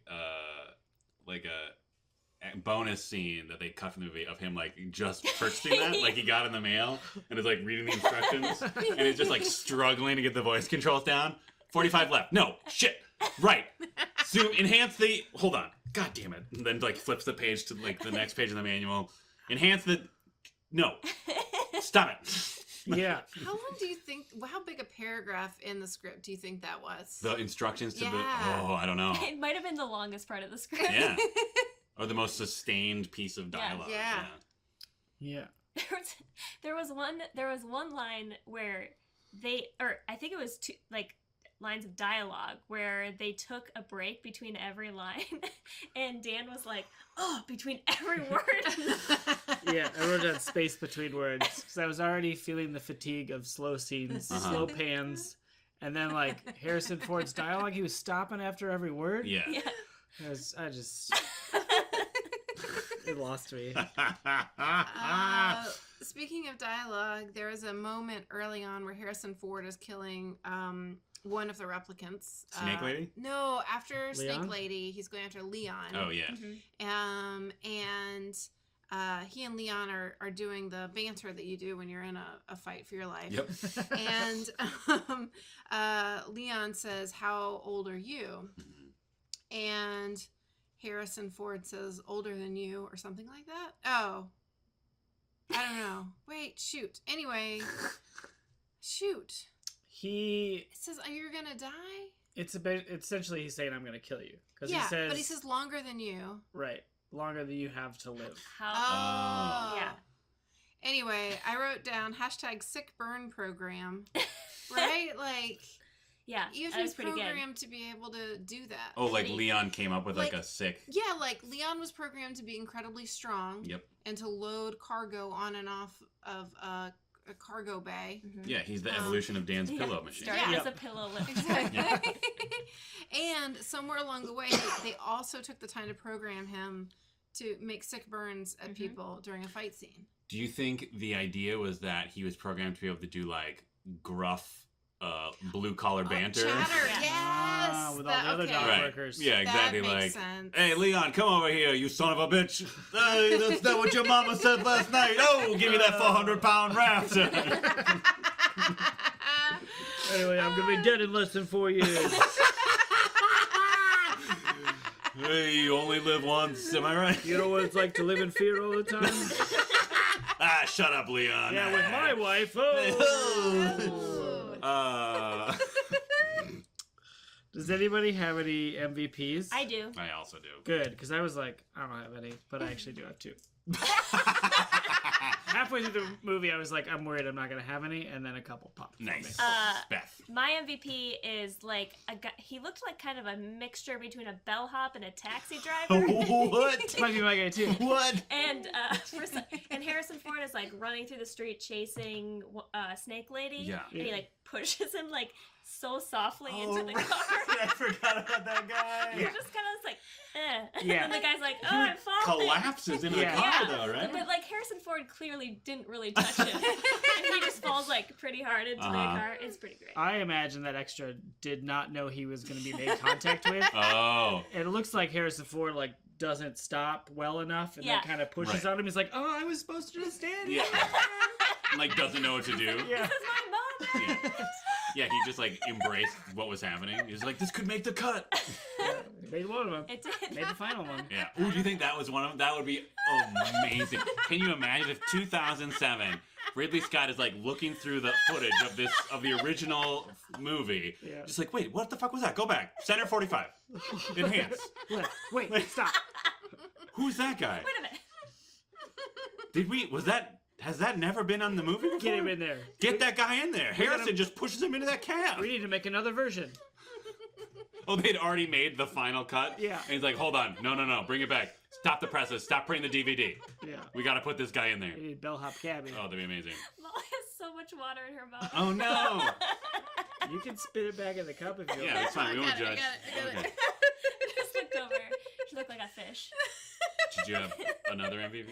bonus scene that they cut from the movie of him like just purchasing that, like he got in the mail and is like reading the instructions and is just like struggling to get the voice controls down. 45 left. No, shit. Right. Zoom, enhance the. Hold on. God damn it. And then like flips the page to like the next page of the manual. Enhance the. No. Stop it. Yeah. How long do you think? How big a paragraph in the script do you think that was? The instructions to the. Oh, I don't know. It might have been the longest part of the script. Yeah. Or the most sustained piece of dialogue. Yeah. There was one line where I think it was two like lines of dialogue where they took a break between every line, and Dan was like, "Oh, between every word." Yeah, I wrote down space between words because I was already feeling the fatigue of slow scenes, slow pans, and then like Harrison Ford's dialogue, he was stopping after every word. Yeah. I just It lost me. Speaking of dialogue, there is a moment early on where Harrison Ford is killing one of the replicants. Snake Lady? No, after Leon? Snake Lady, he's going after Leon. Oh yeah. And he and Leon are doing the banter that you do when you're in a fight for your life. Yep. And Leon says, "How old are you?" And Harrison Ford says, "Older than you," or something like that. Oh, I don't know. Wait, shoot. Anyway, shoot. He. It says, "You're gonna die." It's a bit. Essentially, he's saying, "I'm going to kill you," because Yeah, he says, but he says longer than you. right, longer than you have to live. Oh. Yeah. Anyway, I wrote down #sick burn program. Right? Like, Yeah, you have that to was be pretty good. programmed to be able to do that. Oh, like Leon came up with like Like- a sick. Yeah, like Leon was programmed to be incredibly strong Yep. and to load cargo on and off of a cargo bay. Mhm. Yeah, he's the evolution of Dan's pillow machine. Started Yeah. as a pillow lifter. Exactly. And somewhere along the way, they also took the time to program him to make sick burns at people during a fight scene. Do you think the idea was that he was programmed to be able to do like gruff, blue collar banter? Chatter, Yeah. yes. With all the other dog Right. workers. Yeah, exactly. That Like, makes sense. hey, Leon, come over here, you son of a bitch. Hey, that's not what your mama said last night. Oh, give me that 400-pound raft. Anyway, I'm going to be dead in less than 4 years. Hey, you only live once, am I right? You know what it's like to live in fear all the time? Ah, shut up, Leon. Yeah, with my wife. Oh. Does anybody have any MVPs? I do. I also do. Good, because I was like, I don't have any, but I actually do have 2. Halfway through the movie, I was like, I'm worried I'm not going to have any, and then a couple popped. for Nice. me. Beth. My MVP is like a guy. He looked like kind of a mixture between a bellhop and a taxi driver. What? Might be my guy, too. What? And and Harrison Ford is like running through the street chasing Snake Lady. Yeah. And he like pushes him like so softly into the right. car. I forgot about that guy. He just kind of like, eh. Yeah. And the guy's like, oh, I'm falling. Collapses into Yeah. the car, Yeah. though, right? But like Harrison Ford clearly didn't really touch him, and he just falls like pretty hard into the car. It's pretty great. I imagine that extra did not know he was going to be made contact with. Oh. And it looks like Harrison Ford, like, doesn't stop well enough and Yeah. then kind of pushes Right. on him. He's like, oh, I was supposed to just stand here. Yeah. Like, doesn't know what to do. Yeah. This is my mom. Yeah. Yeah, he just, like, embraced what was happening. He was like, this could make the cut. He made one of them. It did. Made the final one. Yeah. Ooh, do you think that was one of them? That would be amazing. Can you imagine if 2007 Ridley Scott is like looking through the footage of the original movie, Yeah. just like, wait, what the fuck was that? Go back. Center 45. Enhance. Wait, stop. Who's that guy? Wait a minute. Has that never been on the movie before? Get him in there. Get that guy in there. We Harrison gotta- just pushes him into that cab. We need to make another version. Oh, they'd already made the final cut? Yeah. And he's like, hold on. No. Bring it back. Stop the presses. Stop printing the DVD. Yeah. We got to put this guy in there. We need bellhop cabbie. Oh, that'd be amazing. Molly has so much water in her mouth. Oh, no. You can spit it back in the cup if you Yeah, want. that's fine. We won't I got judge. it. Okay. I just looked over. She looked like a fish. Did you have another MVP?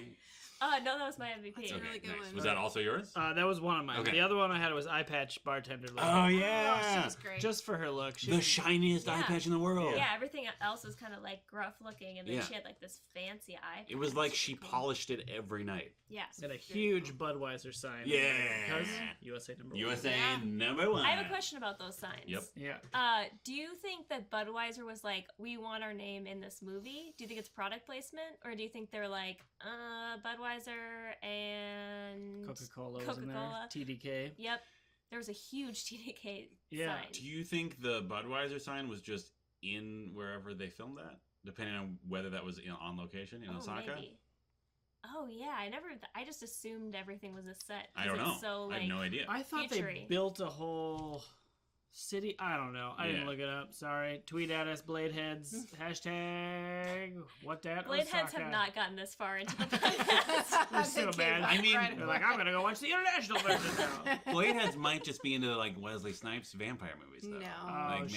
No, that was my MVP. That's a really good one. Was that also yours? That was one of mine. Okay. The other one I had was eye patch bartender look. Oh, Oh, she yeah. was great. Just for her look. She The shiniest eye Yeah. patch in the world. Yeah, everything else was kind of like gruff looking, and then Yeah. she had like this fancy eye. It was like she polished it every night. Yeah. had a huge Budweiser sign. Yeah. Because USA number one. USA Yeah. number one. I have a question about those signs. Yep. Yeah. Do you think that Budweiser was like, we want our name in this movie? Do you think it's product placement, or do you think they're like, Budweiser and Coca-Cola was in there. Coca-Cola. TDK. Yep, there was a huge TDK Yeah. sign. Do you think the Budweiser sign was just in wherever they filmed that? Depending on whether that was on location in Osaka? Maybe. Oh yeah, I just assumed everything was a set. I 'cause don't know. it's So, I like, have no idea. I thought Futury. they built a whole City? I don't know. I didn't look it up. Sorry. Tweet at us, Bladeheads. Hashtag what that Bladeheads Osaka. have not gotten this far into the podcast. They're so bad. I mean, They're like, I'm gonna go watch the international version now. Bladeheads might just be into like Wesley Snipes vampire movies, though. No. Like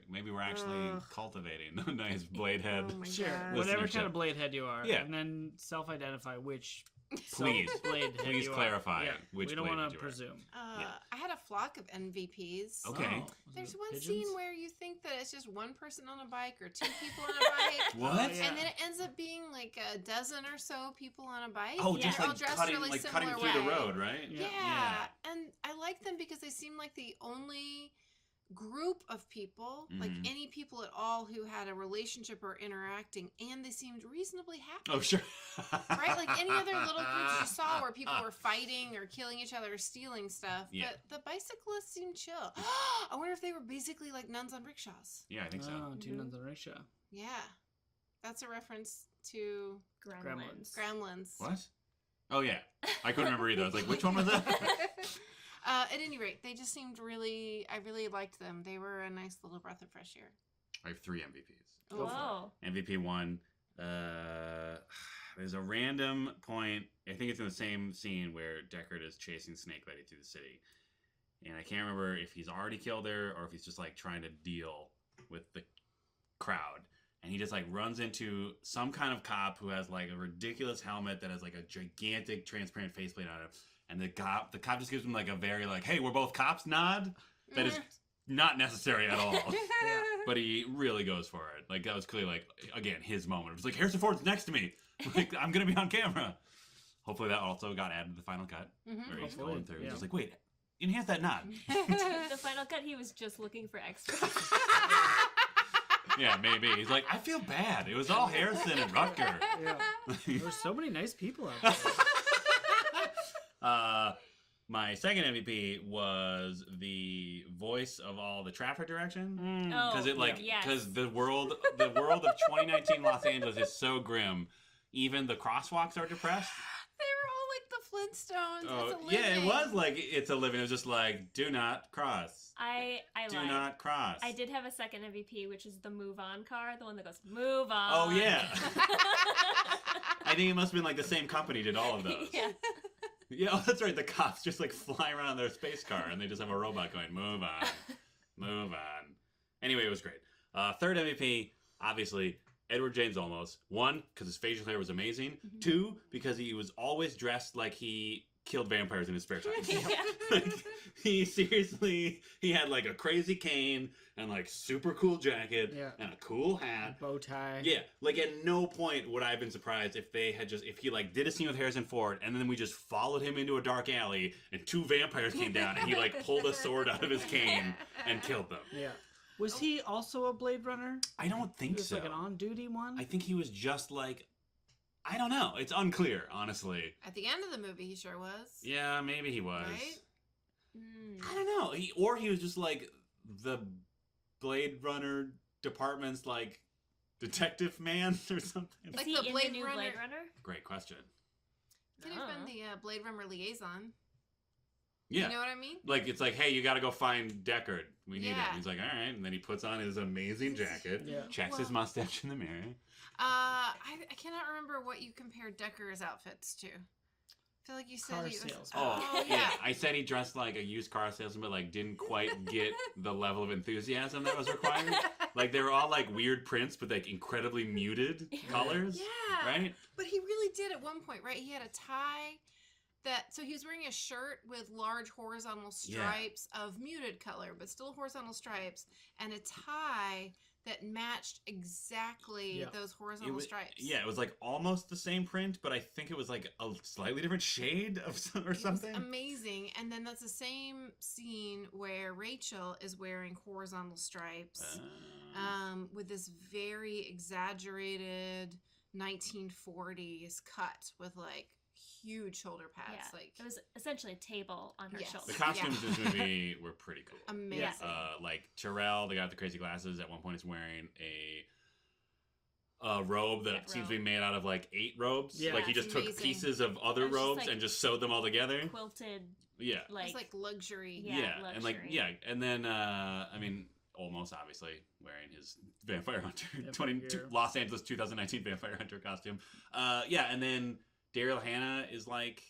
maybe we're actually cultivating a nice Bladehead. Oh my Sure. God. Whatever Listenership. kind of Bladehead you are. Yeah. And then self-identify which Please, Bladehead please you are. clarify Yeah. which we don't Bladehead want you to are. presume. I had a flock of MVPs. Okay. Oh, was There's it one pigeons? scene where you think that it's just one person on a bike or two people on a bike. What? Oh, yeah. And then it ends up being like a dozen or so people on a bike. Oh, Yeah. just They're all like dressed cutting, really cutting similar through the way. road, right? Yeah. Yeah. And I like them because they seem like the only group of people, like Mhm. any people at all who had a relationship or interacting, and they seemed reasonably happy. Oh, sure. Right? Like any other little groups you saw where people were fighting or killing each other or stealing stuff. Yeah. But the bicyclists seemed chill. I wonder if they were basically like nuns on rickshaws. Yeah, I think so. Oh, two nuns on a rickshaw. Yeah. That's a reference to Gremlins. Gremlins. What? Oh, yeah. I couldn't remember either. I was like, which one was that? At any rate, they just seemed I really liked them. They were a nice little breath of fresh air. I have 3 MVPs. Go for it. Whoa. MVP 1. There's a random point. I think it's in the same scene where Deckard is chasing Snake Lady through the city. And I can't remember if he's already killed her or if he's just like trying to deal with the crowd. And he just like runs into some kind of cop who has like a ridiculous helmet that has like a gigantic transparent faceplate on it. And the cop just gives him like a very like, hey, we're both cops nod. That is not necessary at all. But he really goes for it. Like that was clearly like, again, his moment. It was like, Harrison Ford's next to me. Like, I'm going to be on camera. Hopefully that also got added to the final cut. Where he's Hopefully, going through. yeah. He's just like, wait, enhance that nod. The final cut, he was just looking for extras. Yeah, maybe. He's like, I feel bad. It was all Harrison and Rutger. Yeah. There were so many nice people out there. My second MVP was the voice of all the traffic direction. Oh, Because it like yes. because the world of 2019 Los Angeles is so grim. Even the crosswalks are depressed. They were all like the Flintstones. Oh, It's a yeah, it living. was like It's a Living. It was just like, do not cross. I Do lied. not cross. I did have a second MVP, which is the Move On car, the one that goes Move On. Oh, yeah. I think it must have been like the same company did all of those. Yeah. Yeah, oh, that's right. The cops just like fly around in their space car and they just have a robot going, move on, move on. Anyway, it was great. Third MVP, obviously, Edward James Olmos. 1, because his facial hair was amazing. Mm-hmm. 2, because he was always dressed like he killed vampires in his spare time. Yeah. Like, he had like a crazy cane and like super cool jacket Yeah. and a cool hat. Bow tie. Yeah, like at no point would I have been surprised if if he like did a scene with Harrison Ford and then we just followed him into a dark alley and 2 vampires came down and he like pulled a sword out of his cane and killed them. Yeah. Was he also a Blade Runner? I don't He think was so. like an on-duty one? I think he was just like, I don't know. It's unclear, honestly. At the end of the movie, he sure was. Yeah, maybe he was. Right? I don't know. He was just like the Blade Runner department's like detective man or something. Is Like he the in Blade the new Runner- Blade Runner? Great question. Could have been the Blade Runner liaison. Yeah. You know what I mean? Like, it's like, hey, you gotta go find Deckard. We need him. Yeah. He's like, all right. And then he puts on his amazing jacket, Yeah. checks his Well- mustache in the mirror. I cannot remember what you compared Decker's outfits to. I feel like you said Car he was. salesman. Oh, yeah. yeah. I said he dressed like a used car salesman, but like didn't quite get the level of enthusiasm that was required. Like they were all like weird prints, but like incredibly muted colors. Yeah. Right? But he really did at one point, right? He had a tie so he was wearing a shirt with large horizontal stripes of muted color, but still horizontal stripes, and a tie that matched exactly those horizontal stripes. Yeah, it was like almost the same print, but I think it was like a slightly different shade of or something. It was amazing. And then that's the same scene where Rachel is wearing horizontal stripes with this very exaggerated 1940s cut with like huge shoulder pads. Yeah. Like It was essentially a table on her Yes. shoulder. The costumes in this movie were pretty cool. amazing. Like Terrell, the guy with the crazy glasses, at one point is wearing a robe that That seems to robe. be made out of like 8 robes. Yeah. Like he That's just took amazing. pieces of other It's just, robes like, and just sewed them all together. Quilted, Yeah. like, It's like luxury. Yeah. And like luxury. and then I mean almost obviously wearing his Vampire Hunter Vampire gear. Los Angeles 2019 Vampire Hunter costume. And then Daryl Hannah is like,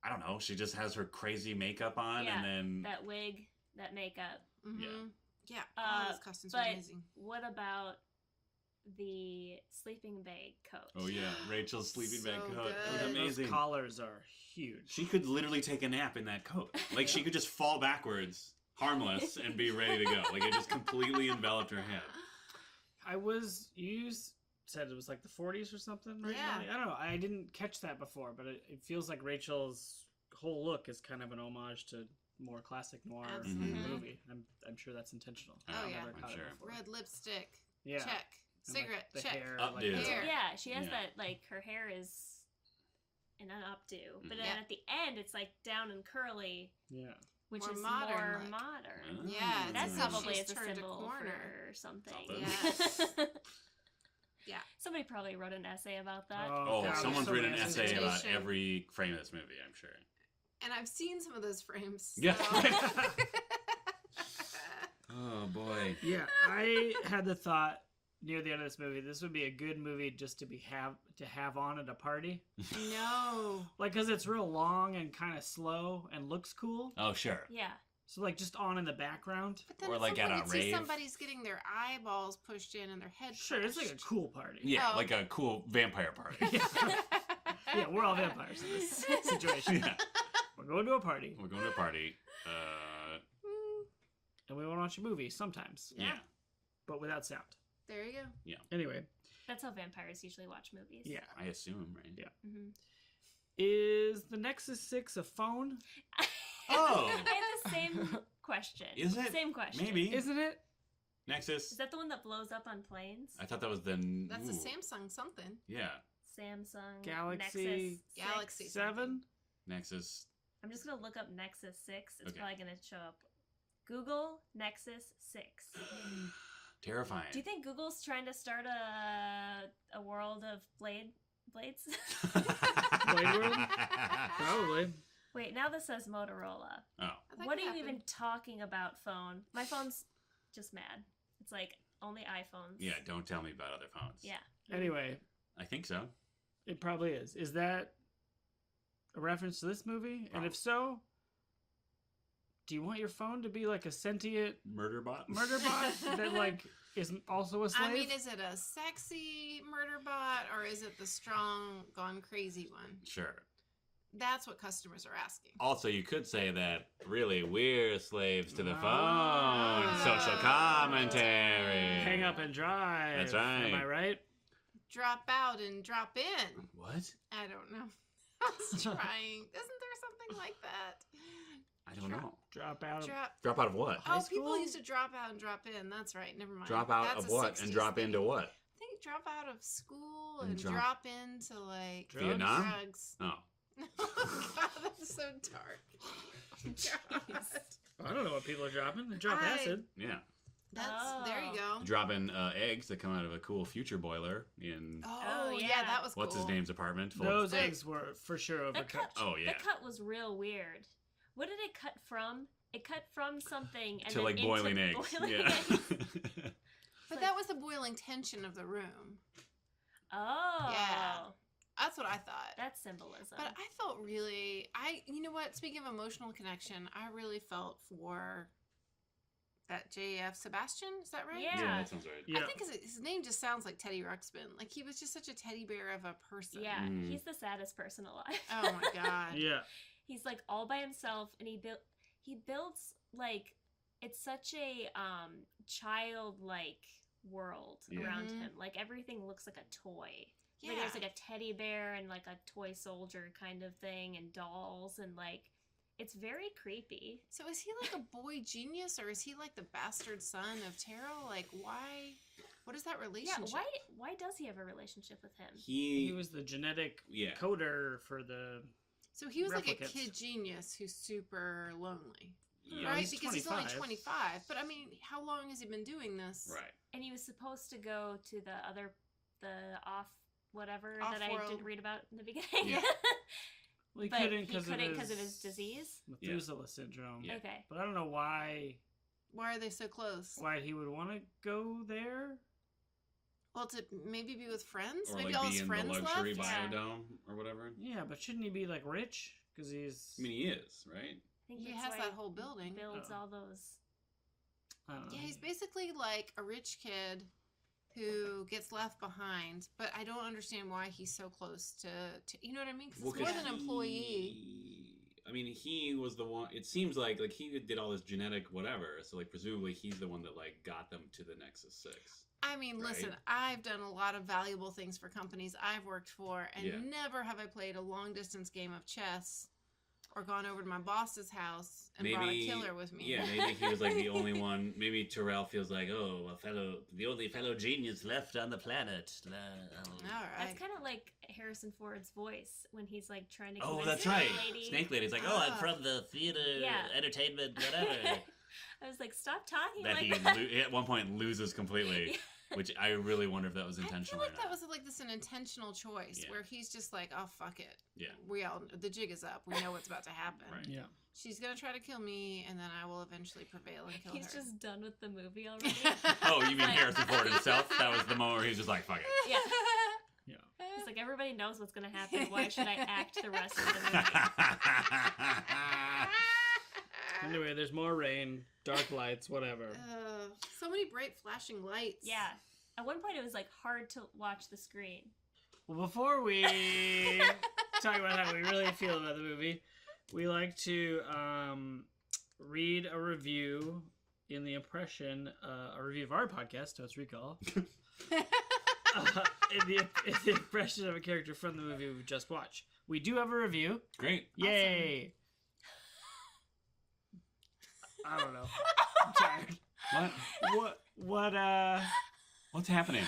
I don't know, she just has her crazy makeup on Yeah, and then that wig, that makeup. Mm-hmm. Yeah. Yeah. All Uh, those costumes but are amazing. what about the sleeping bag coat? oh yeah, Rachel's sleeping bag So coat. It was good. amazing. Those collars are huge. She could literally take a nap in that coat. Like she could just fall backwards, harmless, and be ready to go. Like it just completely enveloped her head. You said it was like the 40s or something, right? Yeah. Molly? I don't know. I didn't catch that before, but it feels like Rachel's whole look is kind of an homage to more classic noir Absolutely. movie. I'm sure that's intentional. Oh, I've yeah. never I'm caught it sure. before. Red lipstick. Yeah. Check. And, like, Cigarette. the check. hair, Updo. Hair. Yeah, she has Yeah. that, like, her hair is in an updo. But then Yeah. at the end, it's, like, down and curly, Yeah. which More is modern more look. modern. Yeah, it's That's as if probably she's a turned a symbol corner. for something. Something. Yeah. Somebody probably wrote an essay about that. Oh, God, someone's so written an many essay essays. about every frame of this movie, I'm sure. And I've seen some of those frames. Yeah. so- Oh boy. Yeah, I had the thought near the end of this movie, this would be a good movie just to have on at a party, no. like because it's real long and kind of slow and looks cool. Oh sure. Yeah. So like just on in the background. But then Or at like some at point a you'd see rave. somebody's getting their eyeballs pushed in and their head Sure, it's like a crushed. cool party. Yeah, Oh, like a cool vampire party. Yeah, we're all vampires in this situation. Yeah. We're going to a party We're going to a party. and we want to watch a movie sometimes, Yeah. but without sound. There you go. Anyway, That's how vampires usually watch movies. yeah. I assume, right? Yeah. Mm-hmm. Is the Nexus 6 a phone? Oh. I had the same question. Is it? Same question. Maybe. Isn't it? Nexus. Is that the one that blows up on planes? I thought that was the. That's a ooh. Samsung something. Yeah. Samsung Galaxy Nexus 6. Galaxy 7? Nexus. I'm just gonna look up Nexus 6. It's Okay. probably gonna show up. Google Nexus 6. Terrifying. Do you think Google's trying to start a world of blades? Blade World? Probably. Wait, now this says Motorola. Oh. That What could are you happen. even talking about, phone? My phone's just mad. It's like only iPhones. Yeah, don't tell me about other phones. Yeah. Anyway, I think so. it probably is. Is that a reference to this movie? And if so, do you want your phone to be like a sentient Murder bot? murder bot that like is also a slave? I mean, is it a sexy murder bot or is it the strong, gone crazy one? Sure. That's what customers are asking. Also, you could say that really we're slaves to the phone. Ah. Social commentary. Hang up and drive. That's right. Am I right? Drop out and drop in. What? I don't know. I was trying. Isn't there something like that? I don't know. Drop out. Drop out of what? High Oh, people school? used to drop out and drop in. That's right. Never mind. Drop out That's of a what 60s and drop thing. into what? I think drop out of school And and drop- drop into like Drugs? Vietnam? drugs. Oh. Oh God, that's so dark. God. I don't know what people are dropping. They drop I- acid. Yeah. That's there you go. Dropping eggs that come out of a cool future boiler in Oh, yeah. yeah. that was what's cool. his name's apartment. full of- Those eggs were for sure The overcooked. cut, Oh, yeah. The cut was real weird. What did it cut from? It cut from something and to then like into boiling eggs. boiling Yeah. eggs. But that was the boiling tension of the room. Oh. Yeah. That's what I thought. That's symbolism. But I felt really, you know what? Speaking of emotional connection, I really felt for that JF Sebastian. Is that right? Yeah. that sounds right. Yeah. I think his name just sounds like Teddy Ruxpin. Like he was just such a teddy bear of a person. yeah, Mm. he's the saddest person alive. Oh my God. Yeah. He's like all by himself, and he builds like it's such a childlike world Yeah. around Mhm. him. Like everything looks like a toy. Yeah. Like there's like a teddy bear and like a toy soldier kind of thing, and dolls, and like it's very creepy. So is he like a boy genius or is he like the bastard son of Terrell? Like why? What is that Yeah, relationship? why does he have a relationship with him? He was the genetic Yeah. coder for the. So he was like a Replicants. kid genius who's super lonely. Yeah. right? he's Because he's only 25. 25. But I mean, how long has he been doing this? Right. And he was supposed to go to the off whatever that I Off-world. didn't read about in the beginning. Yeah. Well, he But couldn't he because couldn't of his disease. Methuselah syndrome. Yeah. Okay. But I don't know why Why are they so close? he would want to go there. Well, to maybe be with friends? Or Maybe like all be his in friends the luxury left? Yeah. biodome or whatever. Yeah, but shouldn't he be like rich? Because he's. I mean, he is, right? I think He that's has why that whole building. builds Oh. all those. I don't know. Yeah, he's basically like a rich kid who gets left behind, but I don't understand why he's so close to you know what I mean? Because it's more than an employee. I mean, he was the one. It seems like he did all this genetic whatever. So like presumably he's the one that like got them to the Nexus 6. I mean, Right. listen, I've done a lot of valuable things for companies I've worked for, and Yeah. never have I played a long distance game of chess or gone over to my boss's house and brought a killer with me. Yeah, maybe he was like the only one. Maybe Terrell feels like, oh, the only fellow genius left on the planet. All right. That's kind of like Harrison Ford's voice when he's like trying to. Oh, convince that's the right. lady. Snake Lady's like, oh, I'm Ah. from the theater, Yeah. entertainment, whatever. I was like, stop talking that like he that. at one point loses completely, which I really wonder if that was I feel intentional. like or that not. was like this an intentional choice Yeah. where he's just like, oh fuck it. Yeah. The jig is up. We know what's about to happen. Right. Yeah. She's gonna try to kill me, and then I will eventually prevail and kill He's her. just done with the movie already. Oh, you mean Like- Harrison Ford himself? That was the moment where he was just like, fuck it. Yeah. Yeah. He's like, everybody knows what's gonna happen. Why should I act the rest of the movie? Anyway, there's more rain, dark lights, whatever. So many bright flashing lights. Yeah. At one point, it was like hard to watch the screen. Well, before we talk about how we really feel about the movie, we like to read a review in the impression, a review of our podcast, Totes Recall, in the impression of a character from the movie we just watched. We do have a review. Great. Yay! I don't know. I'm tired. What's happening?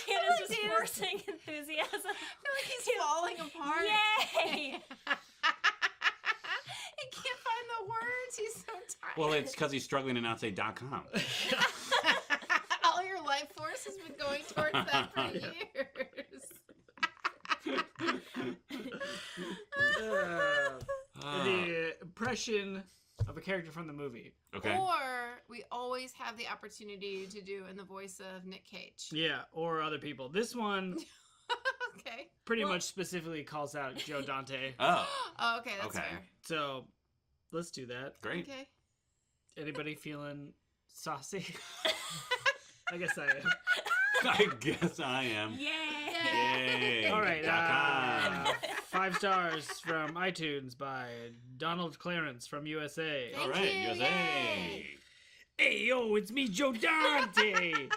Tana's just forcing enthusiasm. I feel like he's falling apart. Yay! He can't find the words. He's so tired. Well, it's because he's struggling to not say .com. All your life force has been going towards that for years. The impression of a character from the movie. Okay. Or we always have the opportunity to do in the voice of Nick Cage. Yeah, or other people. This one Okay. pretty Well- much specifically calls out Joe Dante. Oh, Oh, okay, that's Okay. fair. So let's do that. great. Okay. Anybody feeling saucy? I guess I am. I guess I am. Yay! Yay. All right. .com. 5 stars from iTunes by Donald Clarence from USA. All Thank right, you, USA. yay. Hey, yo, it's me, Joe Dante.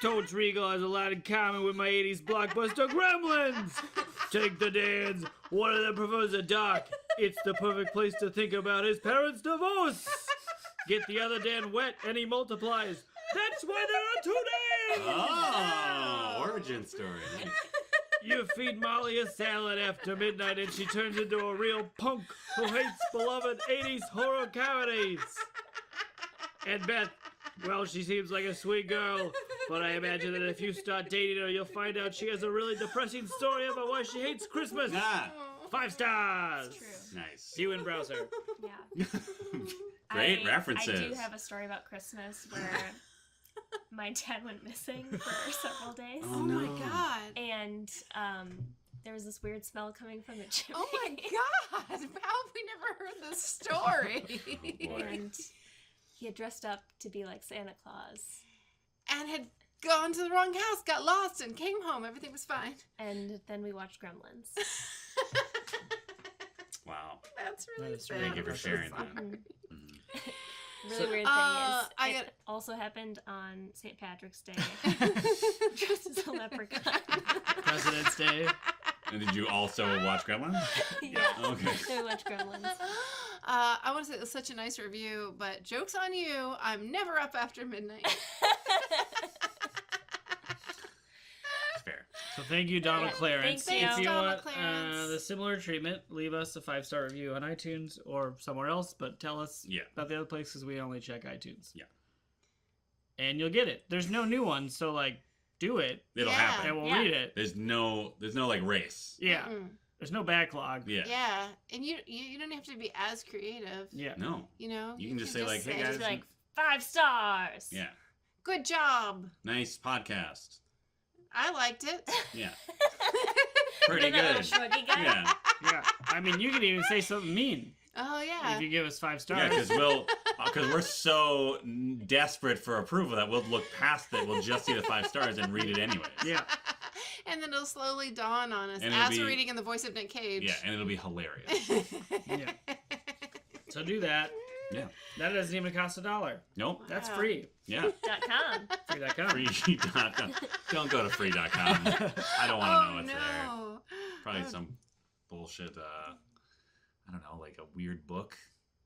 Totes Regal has a lot in common with my 80s blockbuster Gremlins. Take the dance. One of them prefers a dock. It's the perfect place to think about his parents' divorce. Get the other Dan wet and he multiplies. That's why there are 2 Dans. Oh, origin story. Nice. You feed Molly a salad after midnight and she turns into a real punk who hates beloved 80s horror comedies. And Beth, well, she seems like a sweet girl, but I imagine that if you start dating her, you'll find out she has a really depressing story about why she hates Christmas. Ah, 5 stars. It's true. nice. See you in browser. Yeah. Great references. I do have a story about Christmas where my dad went missing for several days. Oh, Oh my no. god. And there was this weird smell coming from the chimney. Oh my god. How have we never heard this story? Oh, boy. And he had dressed up to be like Santa Claus. And had gone to the wrong house, got lost, and came home. Everything was fine. And then we watched Gremlins. Wow. That's really That is sad. really Thank you for That's so sharing funny. that. Mhm. Mhm. Really So- weird thing is, I it got- also happened on St. Patrick's Day. Dressed as a leprechaun. President's Day. And did you also watch Gremlins? Yeah. Okay. We watched Gremlins. I want to say it was such a nice review, but joke's on you. I'm never up after midnight. Fair. So thank you, Donald Yeah, Clarence. thanks, If you Donald want Clarence. the similar treatment, leave us a 5-star review on iTunes or somewhere else, but tell us Yeah. about the other places. We only check iTunes. Yeah. And you'll get it. There's no new one, so like do it It'll Yeah. happen. and we'll Yeah. read it. There's no like race. Yeah. Mm-mm. There's no backlog. Yeah. Yeah, and you don't have to be as creative. Yeah. No. You know, You can just say, like, hey, Just guys. be like 5 stars. Yeah. good job. Nice podcast. I liked it. Yeah. Pretty Remember that good. little shruggy guy? Yeah. Yeah. I mean, you could even say something mean Oh yeah. if you give us 5 Yeah, stars. because we're so desperate for approval that we'll look past it. We'll just see the 5 stars and read it anyways. Yeah. And then it'll slowly dawn on us And it'll as we're be- reading in the voice of Nick Cage. Yeah, and it'll be hilarious. Yeah. So do that. Yeah. That doesn't even cost $1. Nope. That's Wow. free. Yeah. .com. Free.com. Free.com. Don't go to free.com. I don't want to Oh know what's there. no. Probably Oh, some bullshit, I don't know, like a weird book,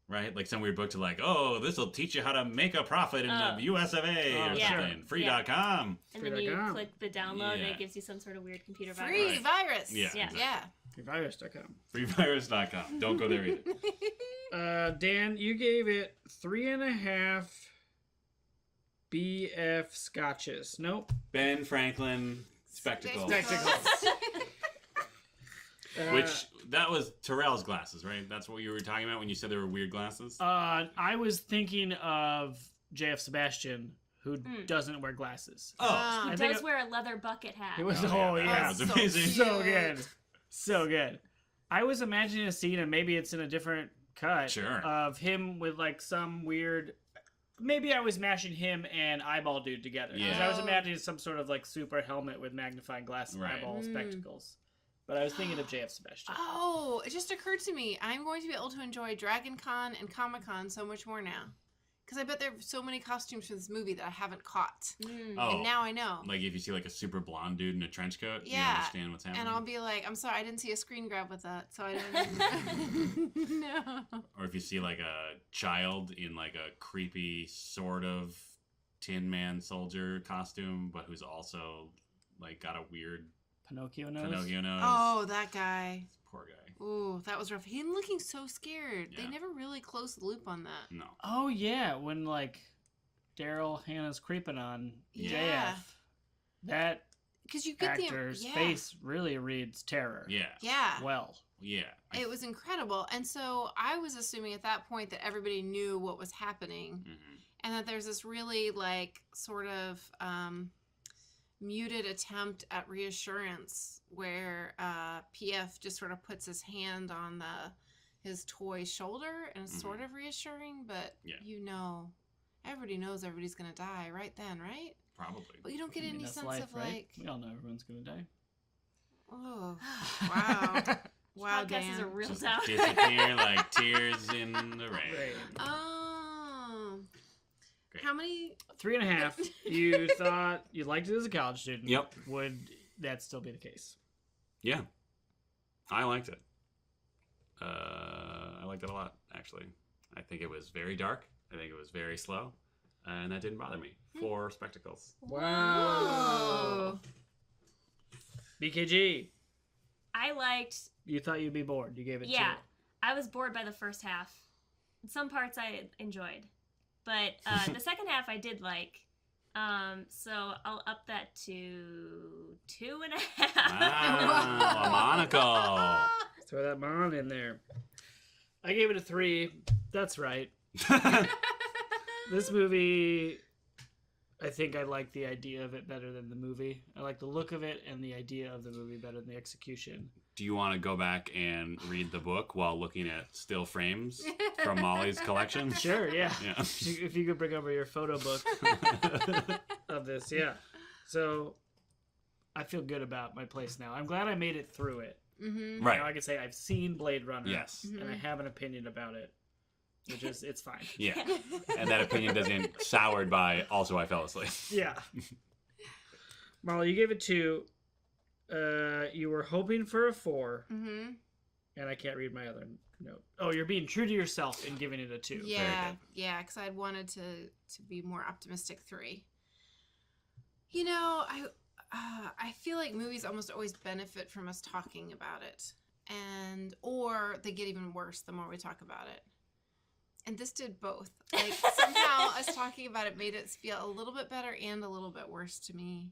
right? Like some weird book to like, oh, this will teach you how to make a profit in Oh. the US of A Oh, or yeah. something. Free.com. And then you Free.com. click the download and Yeah. it gives you some sort of weird computer virus. Free Right. virus. Yeah, Yeah. exactly. Yeah. Freevirus.com. Freevirus.com. Don't go there either. Dan, you gave it 3.5 BF scotches. Nope. Ben Franklin Spectacles. Spectacles. Which, that was Terrell's glasses, right? That's what you were talking about when you said they were weird glasses? I was thinking of JF Sebastian, who Hmm. doesn't wear glasses. Oh. He I think does wear a leather bucket hat. It was Oh, oh yeah, yeah, that was so amazing. cute. so good, so good. I was imagining a scene, and maybe it's in a different cut, Sure. of him with like some weird. Maybe I was mashing him and Eyeball Dude together. 'Cause Yeah. I was imagining some sort of like super helmet with magnifying glass and Right. eyeball Mm. spectacles. But I was thinking of JF Sebastian. Oh, it just occurred to me. I'm going to be able to enjoy Dragon Con and Comic Con so much more now. Because I bet there are so many costumes for this movie that I haven't caught. Mm. Oh. And now I know. Like if you see like a super blonde dude in a trench coat, you Yeah. understand what's happening. And I'll be like, I'm sorry, I didn't see a screen grab with that, so I didn't. No. Or if you see like a child in like a creepy sort of Tin Man soldier costume, but who's also like got a weird Pinocchio nose. Pinocchio nose. Oh, that guy. Poor guy. Ooh, that was rough. He looking so scared. They Yeah. never really closed the loop on that. No. Oh yeah, when like Daryl Hannah's creeping on Yeah. JF, that Because you get actor's the face really reads terror. Yeah. Yeah. Well, Yeah. It was incredible. And so I was assuming at that point that everybody knew what was happening Mhm. and that there's this really like sort of muted attempt at reassurance where PF just sort of puts his hand on his toy shoulder and is sort of reassuring, but Yeah. you know, everybody knows everybody's going to die right then, right? Probably. But you don't get I mean, any that's sense life, of right? like, We all know everyone's gonna die. oh, wow. Wow, Podcast Dan. is a real Just town. disappear like tears in the rain. Right. Oh. Great. How many? 3.5. You thought you liked it as a college student. Yep. Would that still be the case? Yeah. I liked it. I liked it a lot, actually. I think it was very dark. I think it was very slow. And that didn't bother me. 4 spectacles. Wow. BKG. I liked, You thought you'd be bored. You gave it yeah, 2. I was bored by the first half. Some parts I enjoyed, but the second half I did like. So I'll up that to 2.5. Wow. A monocle. Throw that mon in there. I gave it a 3. That's right. This movie, I think I like the idea of it better than the movie. I like the look of it and the idea of the movie better than the execution. Do you want to go back and read the book while looking at still frames from Molly's collection? Sure, yeah. Yeah. If you could bring over your photo book of this, yeah. So I feel good about my place now. I'm glad I made it through it. Mm-hmm. Right. Now I can say I've seen Blade Runner. Yes. And I have an opinion about it, which is, it's fine. Yeah. And that opinion doesn't soured by also I fell asleep. Yeah. Molly, you gave it 2. You were hoping for a 4, Mm-hmm. and I can't read my other note. Oh, you're being true to yourself in giving it a 2. Yeah, good. yeah, because I'd wanted to be more optimistic 3. You know, I feel feel like movies almost always benefit from us talking about it, or they get even worse the more we talk about it. And this did both. Like somehow us talking about it made it feel a little bit better and a little bit worse to me.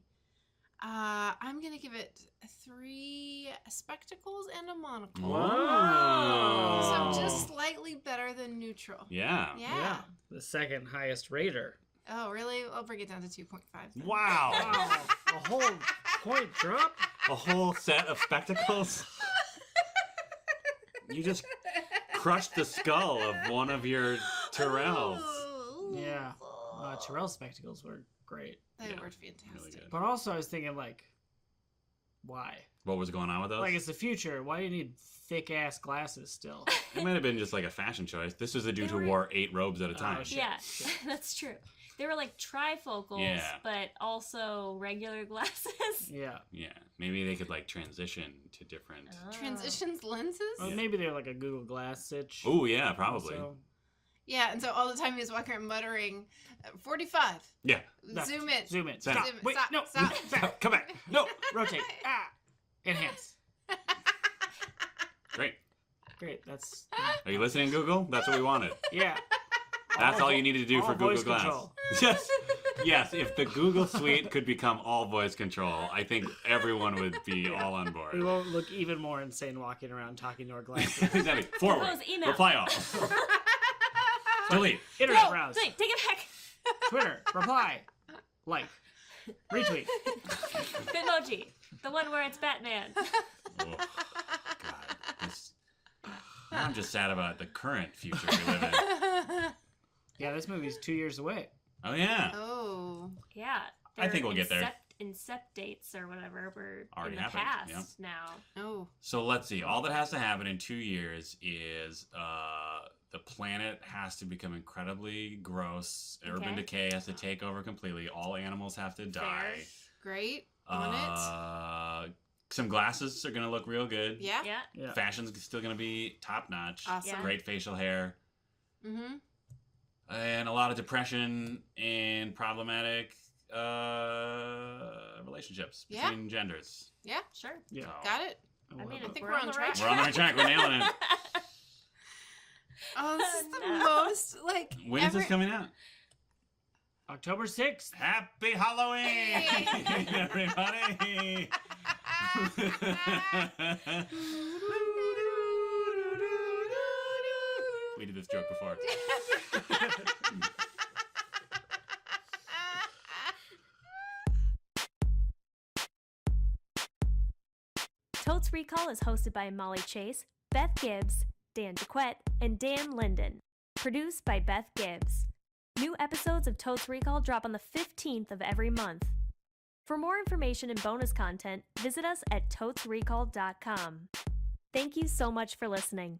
I'm gonna give it 3 spectacles and a monocle. Whoa. So just slightly better than neutral. Yeah. Yeah. The second highest rater. Oh, really? I'll bring it down to 2.5. then. Wow. Wow. A whole point drop? A whole set of spectacles? You just crushed the skull of one of your Tyrells. Yeah. Terrell's spectacles were great. They Yeah, were really fantastic. good. But also I was thinking, like, why? What was going on with those? Like, it's the future. Why do you need thick-ass glasses still? It might have been just like a fashion choice. This was a dude They who were- wore 8 robes at a time. shit. Yeah, that's true. They were like trifocals, Yeah. but also regular glasses. Yeah. Yeah, maybe they could like transition to different. Oh. Transitions lenses? Well, Yeah. maybe they're like a Google Glass stitch. Oh yeah, probably. Also. Yeah, and so all the time he was walking around muttering, 45. Yeah. Left. Zoom in. Zoom in. Center. Stop. Zoom- Wait, stop, no. stop. Stop. Come back. No. Rotate. Enhance. Great. Great. That's Are you listening, Google? That's what we wanted. yeah. That's all you needed to do all for Google voice Glass. control. Yes. Yes. If the Google Suite could become all voice control, I think everyone would be all on We board. won't look even more insane walking around talking to our glasses. Exactly. Forward. Propose email. Reply all. Delete. Internet No, browse. wait, take it back. Twitter. Reply. Like. Retweet. Bitmoji, the one where it's Batman. Oh, God. I'm just sad about the current future we live in. Yeah, this movie's 2 years away. Oh yeah. Oh. Yeah. I think we'll get there. Incept dates or whatever were Already in the happened, past now. Oh. So let's see. All that has to happen in 2 years is the planet has to become incredibly gross. Urban Okay. decay has to take over completely. All animals have to die. Great. On it. Some glasses are gonna look real good. Yeah. Yeah. Yeah. Fashion's still gonna be top notch. Awesome. Yeah. Great facial hair. Mm-hmm. And a lot of depression and problematic relationships Yeah. between genders. Yeah. Sure. Yeah. So, Got it. Oh, I mean, wow. I think we're on track. we're on the right track. We're nailing it. Oh, this is the No. most, like, When is this coming out? October 6th. Happy Halloween, everybody! We did this joke before. Totes Recall is hosted by Molly Chase, Beth Gibbs, Dan Jaquette, and Dan Linden. Produced by Beth Gibbs. New episodes of Totes Recall drop on the 15th of every month. For more information and bonus content, visit us at totesrecall.com. Thank you so much for listening.